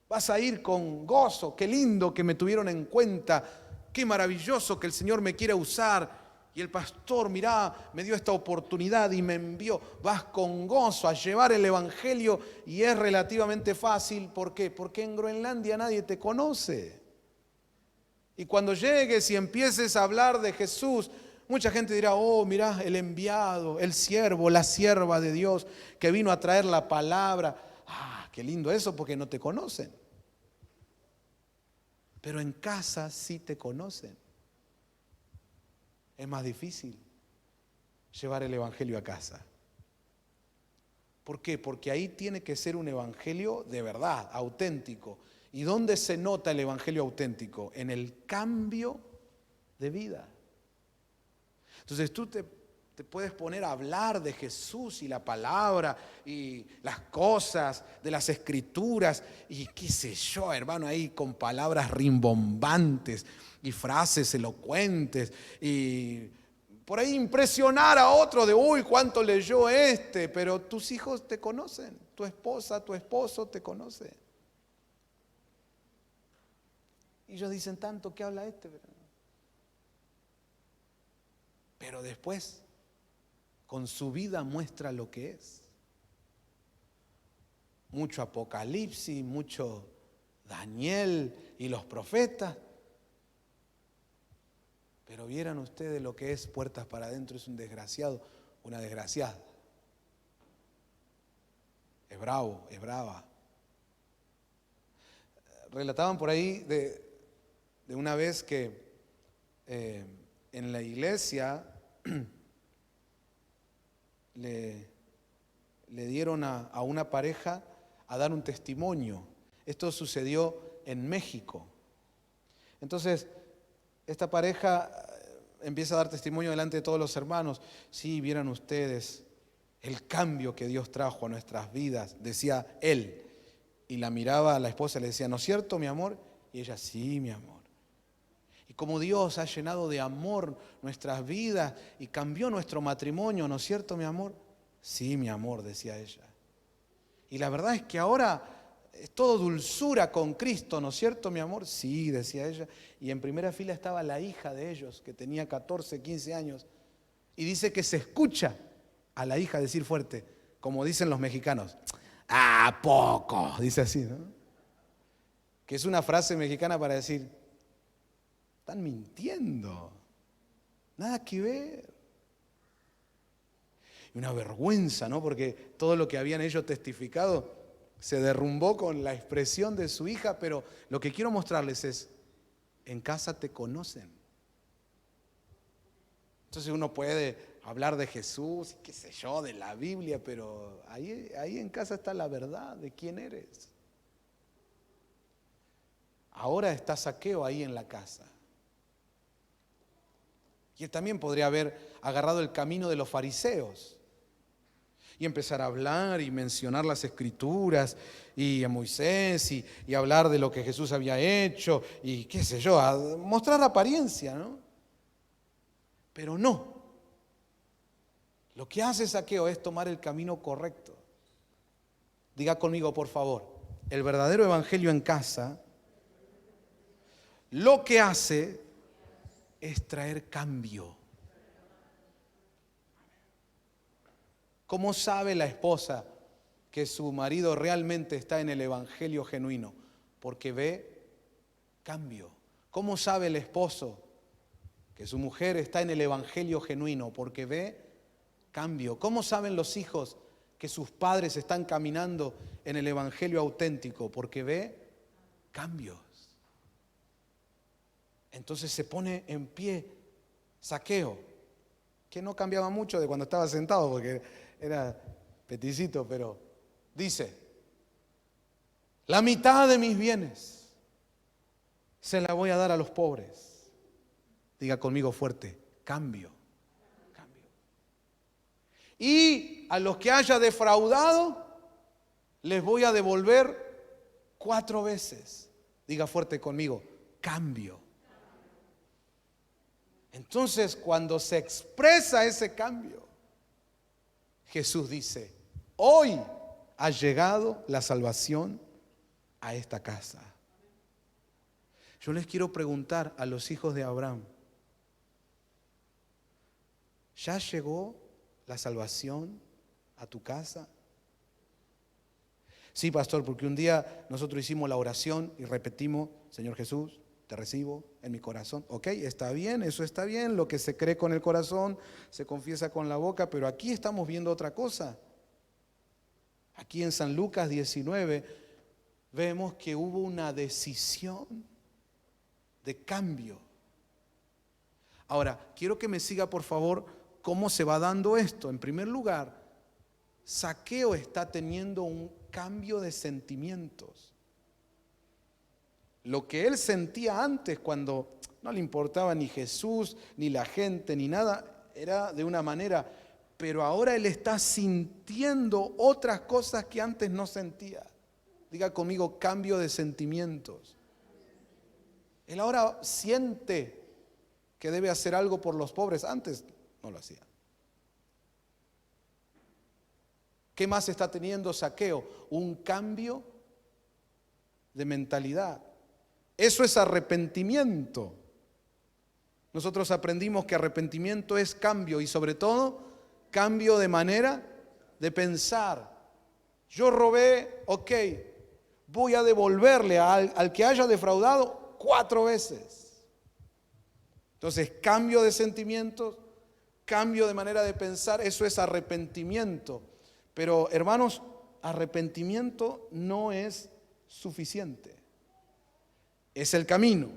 vas a ir con gozo. Qué lindo que me tuvieron en cuenta, qué maravilloso que el Señor me quiere usar. Y el pastor, mirá, me dio esta oportunidad y me envió. Vas con gozo a llevar el evangelio y es relativamente fácil. ¿Por qué? Porque en Groenlandia nadie te conoce. Y cuando llegues y empieces a hablar de Jesús, mucha gente dirá, oh, mirá, el enviado, el siervo, la sierva de Dios que vino a traer la palabra. Ah, qué lindo eso, porque no te conocen. Pero en casa sí te conocen. Es más difícil llevar el evangelio a casa. ¿Por qué? Porque ahí tiene que ser un evangelio de verdad, auténtico. ¿Y dónde se nota el evangelio auténtico? En el cambio de vida. Entonces tú te puedes poner a hablar de Jesús y la palabra y las cosas de las escrituras y qué sé yo, hermano, ahí con palabras rimbombantes y frases elocuentes y por ahí impresionar a otro de uy, cuánto leyó este, pero tus hijos te conocen, tu esposa, tu esposo te conoce. Y ellos dicen tanto que habla este, pero después con su vida muestra lo que es. Mucho Apocalipsis, mucho Daniel y los profetas. Pero vieran ustedes lo que es puertas para adentro, es un desgraciado, una desgraciada. Es bravo, es brava. Relataban por ahí de una vez que en la iglesia le dieron a una pareja a dar un testimonio. Esto sucedió en México. Entonces, esta pareja empieza a dar testimonio delante de todos los hermanos. Sí, vieran ustedes el cambio que Dios trajo a nuestras vidas, decía él. Y la miraba a la esposa y le decía, ¿no es cierto, mi amor? Y ella, sí, mi amor. Y como Dios ha llenado de amor nuestras vidas y cambió nuestro matrimonio, ¿no es cierto, mi amor? Sí, mi amor, decía ella. Y la verdad es que ahora es todo dulzura con Cristo, ¿no es cierto, mi amor? Sí, decía ella. Y en primera fila estaba la hija de ellos, que tenía 14, 15 años. Y dice que se escucha a la hija decir fuerte, como dicen los mexicanos, ¿a poco? Dice así, ¿no? Que es una frase mexicana para decir, están mintiendo, nada que ver. una vergüenza, ¿no? Porque todo lo que habían ellos testificado se derrumbó con la expresión de su hija, pero lo que quiero mostrarles es, en casa te conocen. Entonces uno puede hablar de Jesús, qué sé yo, de la Biblia, pero ahí en casa está la verdad de quién eres. Ahora está Zaqueo ahí en la casa. Y él también podría haber agarrado el camino de los fariseos y empezar a hablar y mencionar las escrituras y a Moisés y hablar de lo que Jesús había hecho y qué sé yo, a mostrar apariencia, ¿no? Pero no. Lo que hace Zaqueo es tomar el camino correcto. Diga conmigo, por favor, el verdadero evangelio en casa lo que hace es traer cambio. ¿Cómo sabe la esposa que su marido realmente está en el evangelio genuino? Porque ve cambio. ¿Cómo sabe el esposo que su mujer está en el evangelio genuino? Porque ve cambio. ¿Cómo saben los hijos que sus padres están caminando en el evangelio auténtico? Porque ve cambios. Entonces se pone en pie Zaqueo, que no cambiaba mucho de cuando estaba sentado porque era peticito, pero dice, la mitad de mis bienes se la voy a dar a los pobres. Diga conmigo fuerte, cambio. Y a los que haya defraudado, les voy a devolver 4 veces. Diga fuerte conmigo, cambio. Entonces, cuando se expresa ese cambio, Jesús dice, hoy ha llegado la salvación a esta casa. Yo les quiero preguntar a los hijos de Abraham, ¿ya llegó la salvación a tu casa? Sí, pastor, porque un día nosotros hicimos la oración y repetimos, Señor Jesús, te recibo en mi corazón. Ok, está bien, eso está bien. Lo que se cree con el corazón se confiesa con la boca, pero aquí estamos viendo otra cosa. Aquí en San Lucas 19 vemos que hubo una decisión de cambio. Ahora, quiero que me siga por favor cómo se va dando esto. En primer lugar, Zaqueo está teniendo un cambio de sentimientos. Lo que él sentía antes cuando no le importaba ni Jesús, ni la gente, ni nada, era de una manera, pero ahora él está sintiendo otras cosas que antes no sentía. Diga conmigo, cambio de sentimientos. Él ahora siente que debe hacer algo por los pobres, antes no lo hacía. ¿Qué más está teniendo Zaqueo? Un cambio de mentalidad. Eso es arrepentimiento. Nosotros aprendimos que arrepentimiento es cambio y sobre todo cambio de manera de pensar. Yo robé, ok, voy a devolverle al que haya defraudado 4 veces. Entonces, cambio de sentimientos, cambio de manera de pensar, eso es arrepentimiento. Pero hermanos, arrepentimiento no es suficiente. Es el camino,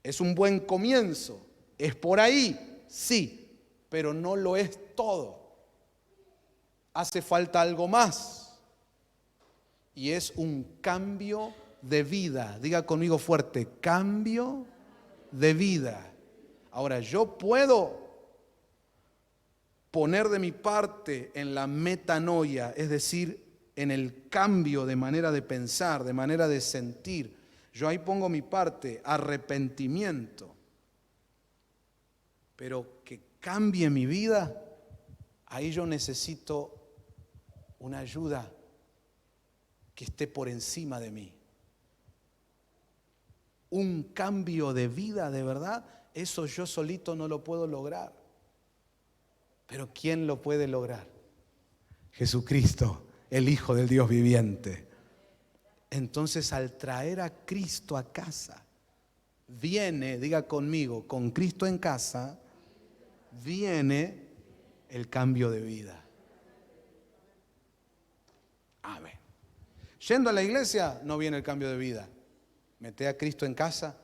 es un buen comienzo, es por ahí, sí, pero no lo es todo. Hace falta algo más y es un cambio de vida. Diga conmigo fuerte, cambio de vida. Ahora, yo puedo poner de mi parte en la metanoia, es decir, en el cambio de manera de pensar, de manera de sentir. Yo ahí pongo mi parte, arrepentimiento. Pero que cambie mi vida, ahí yo necesito una ayuda que esté por encima de mí. Un cambio de vida de verdad, eso yo solito no lo puedo lograr. Pero ¿quién lo puede lograr? Jesucristo, el Hijo del Dios viviente. Entonces, al traer a Cristo a casa, viene, diga conmigo, con Cristo en casa, viene el cambio de vida. Amén. Yendo a la iglesia no viene el cambio de vida. Mete a Cristo en casa,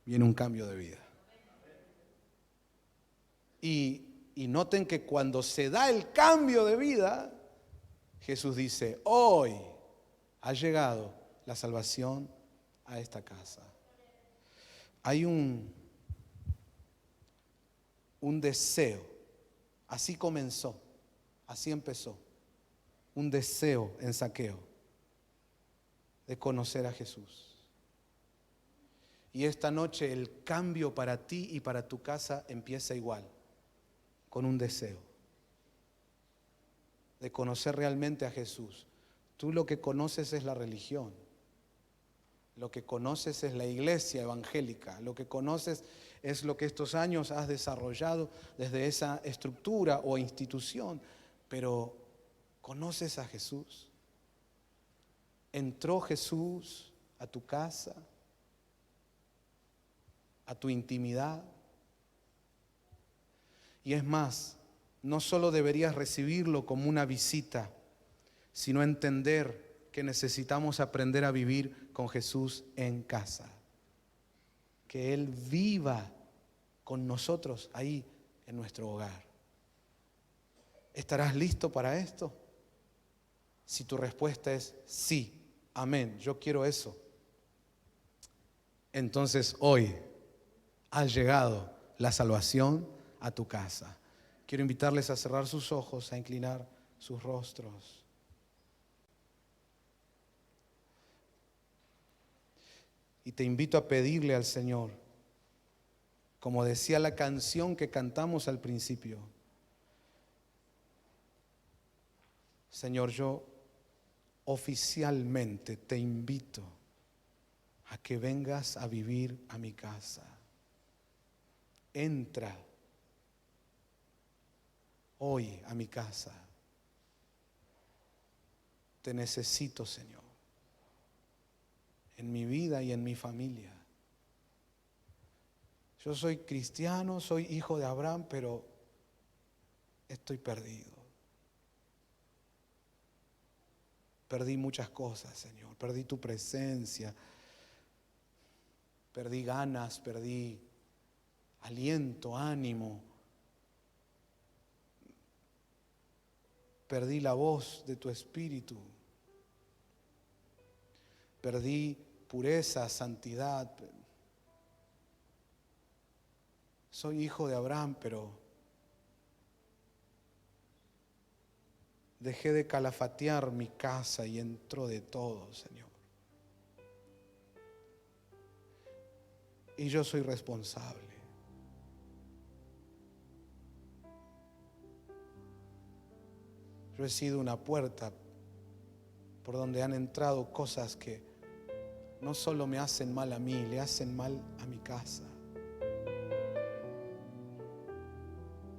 viene un cambio de vida. Y noten que cuando se da el cambio de vida, Jesús dice, hoy ha llegado la salvación a esta casa. Hay un deseo, así comenzó, así empezó, un deseo en Zaqueo de conocer a Jesús. Y esta noche el cambio para ti y para tu casa empieza igual, con un deseo de conocer realmente a Jesús. Tú lo que conoces es la religión, lo que conoces es la iglesia evangélica, lo que conoces es lo que estos años has desarrollado desde esa estructura o institución, pero ¿conoces a Jesús? ¿Entró Jesús a tu casa, a tu intimidad? Y es más, no solo deberías recibirlo como una visita, sino entender que necesitamos aprender a vivir con Jesús en casa. Que Él viva con nosotros ahí en nuestro hogar. ¿Estarás listo para esto? Si tu respuesta es sí, amén, yo quiero eso, entonces hoy ha llegado la salvación a tu casa. Quiero invitarles a cerrar sus ojos, a inclinar sus rostros. Y te invito a pedirle al Señor, como decía la canción que cantamos al principio, Señor, yo oficialmente te invito a que vengas a vivir a mi casa. Entra hoy a mi casa. Te necesito, Señor, en mi vida y en mi familia. Yo soy cristiano, soy hijo de Abraham, pero estoy perdido. Perdí muchas cosas, Señor. Perdí tu presencia. Perdí ganas, perdí aliento, ánimo. Perdí la voz de tu espíritu. Perdí pureza, santidad. Soy hijo de Abraham, pero dejé de calafatear mi casa y entró de todo, Señor. Y yo soy responsable. Yo he sido una puerta por donde han entrado cosas que no solo me hacen mal a mí, le hacen mal a mi casa.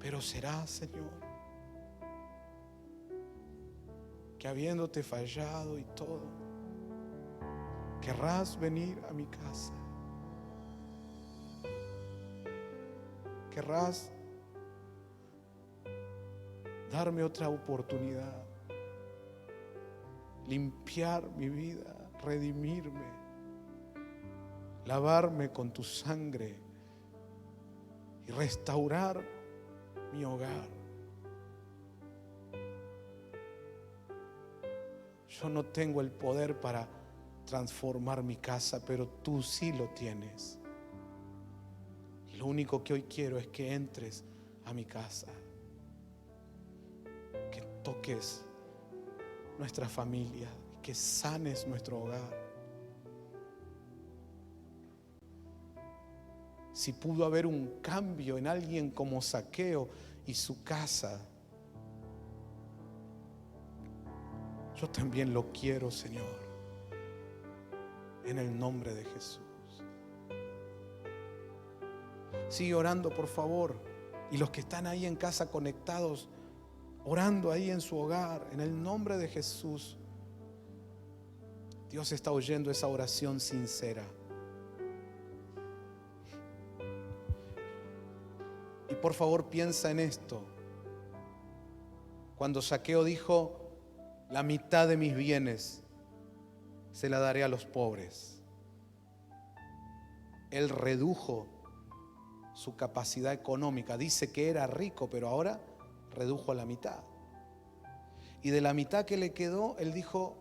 Pero será, Señor, que habiéndote fallado y todo, querrás venir a mi casa. Querrás darme otra oportunidad, limpiar mi vida, redimirme, lavarme con tu sangre y restaurar mi hogar. Yo no tengo el poder para transformar mi casa, pero tú sí lo tienes. Y lo único que hoy quiero es que entres a mi casa, que toques nuestra familia, que sanes nuestro hogar. Si pudo haber un cambio en alguien como Zaqueo y su casa, yo también lo quiero, Señor, en el nombre de Jesús. Sigue orando, por favor. Y los que están ahí en casa conectados, orando ahí en su hogar, en el nombre de Jesús. Dios está oyendo esa oración sincera. Y por favor piensa en esto. Cuando Zaqueo dijo: la mitad de mis bienes se la daré a los pobres. Él redujo su capacidad económica. Dice que era rico, pero ahora redujo a la mitad. Y de la mitad que le quedó, él dijo: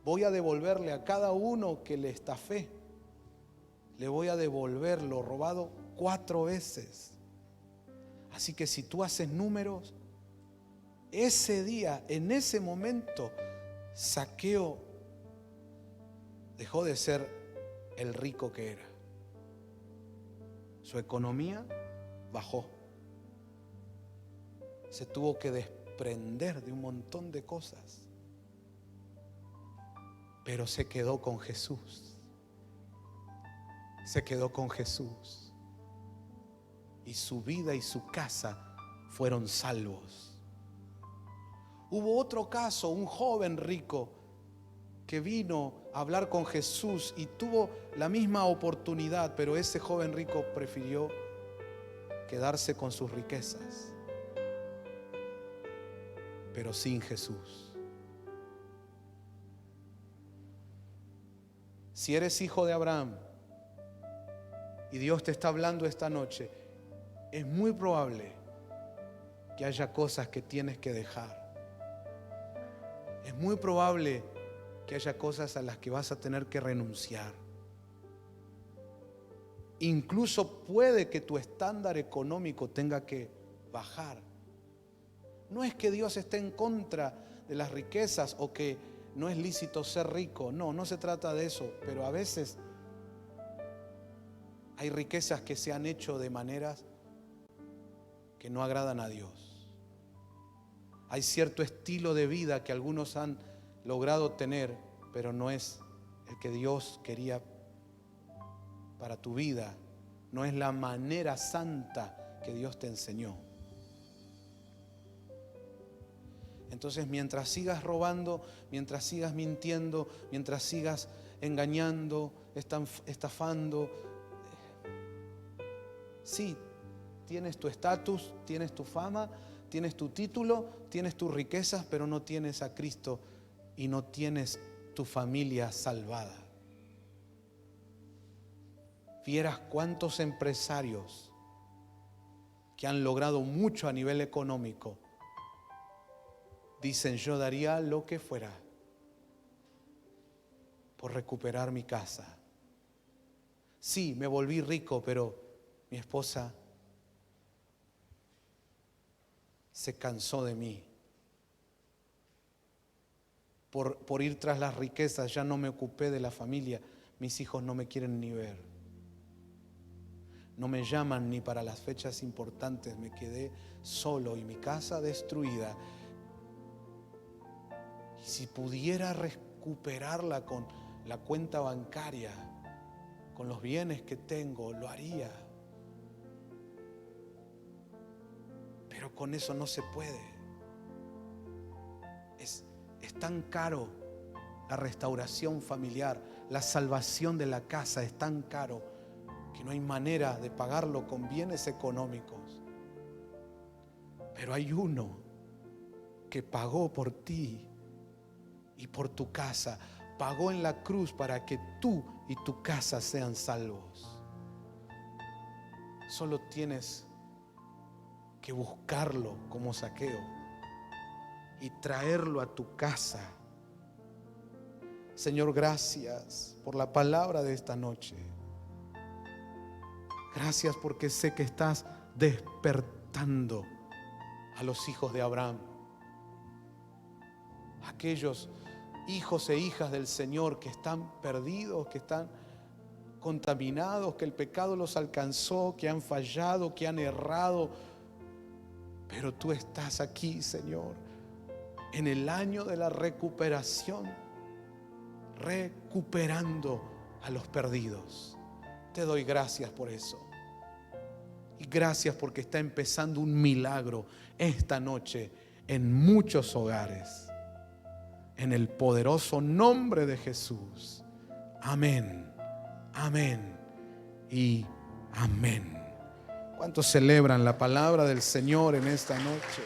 voy a devolverle a cada uno que le estafé, le voy a devolver lo robado 4 veces. Así que si tú haces números, ese día, en ese momento, Zaqueo dejó de ser el rico que era. Su economía bajó. Se tuvo que desprender de un montón de cosas, pero se quedó con Jesús. Se quedó con Jesús. Y su vida y su casa fueron salvos. Hubo otro caso, un joven rico que vino a hablar con Jesús y tuvo la misma oportunidad, pero ese joven rico prefirió quedarse con sus riquezas, pero sin Jesús. Si eres hijo de Abraham y Dios te está hablando esta noche, es muy probable que haya cosas que tienes que dejar. Es muy probable que haya cosas a las que vas a tener que renunciar. Incluso puede que tu estándar económico tenga que bajar. No es que Dios esté en contra de las riquezas o que no es lícito ser rico. No, no se trata de eso. Pero a veces hay riquezas que se han hecho de maneras que no agradan a Dios. Hay cierto estilo de vida que algunos han logrado tener, pero no es el que Dios quería para tu vida. No es la manera santa que Dios te enseñó. Entonces, mientras sigas robando, mientras sigas mintiendo, mientras sigas engañando, estafando, sí, tienes tu estatus, tienes tu fama, tienes tu título, tienes tus riquezas, pero no tienes a Cristo y no tienes tu familia salvada. Vieras cuántos empresarios que han logrado mucho a nivel económico dicen: yo daría lo que fuera por recuperar mi casa. Sí, me volví rico, pero mi esposa se cansó de mí. Por ir tras las riquezas ya no me ocupé de la familia. Mis hijos no me quieren ni ver. No me llaman ni para las fechas importantes. Me quedé solo y mi casa destruida. Y si pudiera recuperarla con la cuenta bancaria, con los bienes que tengo, lo haría. Pero con eso no se puede. Es tan caro la restauración familiar, la salvación de la casa es tan caro que no hay manera de pagarlo con bienes económicos. Pero hay uno que pagó por ti y por tu casa, pagó en la cruz para que tú y tu casa sean salvos. Solo tienes que buscarlo como Zaqueo y traerlo a tu casa. Señor, gracias por la palabra de esta noche. Gracias porque sé que estás despertando a los hijos de Abraham, aquellos hijos e hijas del Señor que están perdidos, que están contaminados, que el pecado los alcanzó, que han fallado, que han errado. Pero tú estás aquí, Señor, en el año de la recuperación, recuperando a los perdidos. Te doy gracias por eso. Y gracias porque está empezando un milagro esta noche en muchos hogares. En el poderoso nombre de Jesús. Amén, amén y amén. ¿Cuántos celebran la palabra del Señor en esta noche?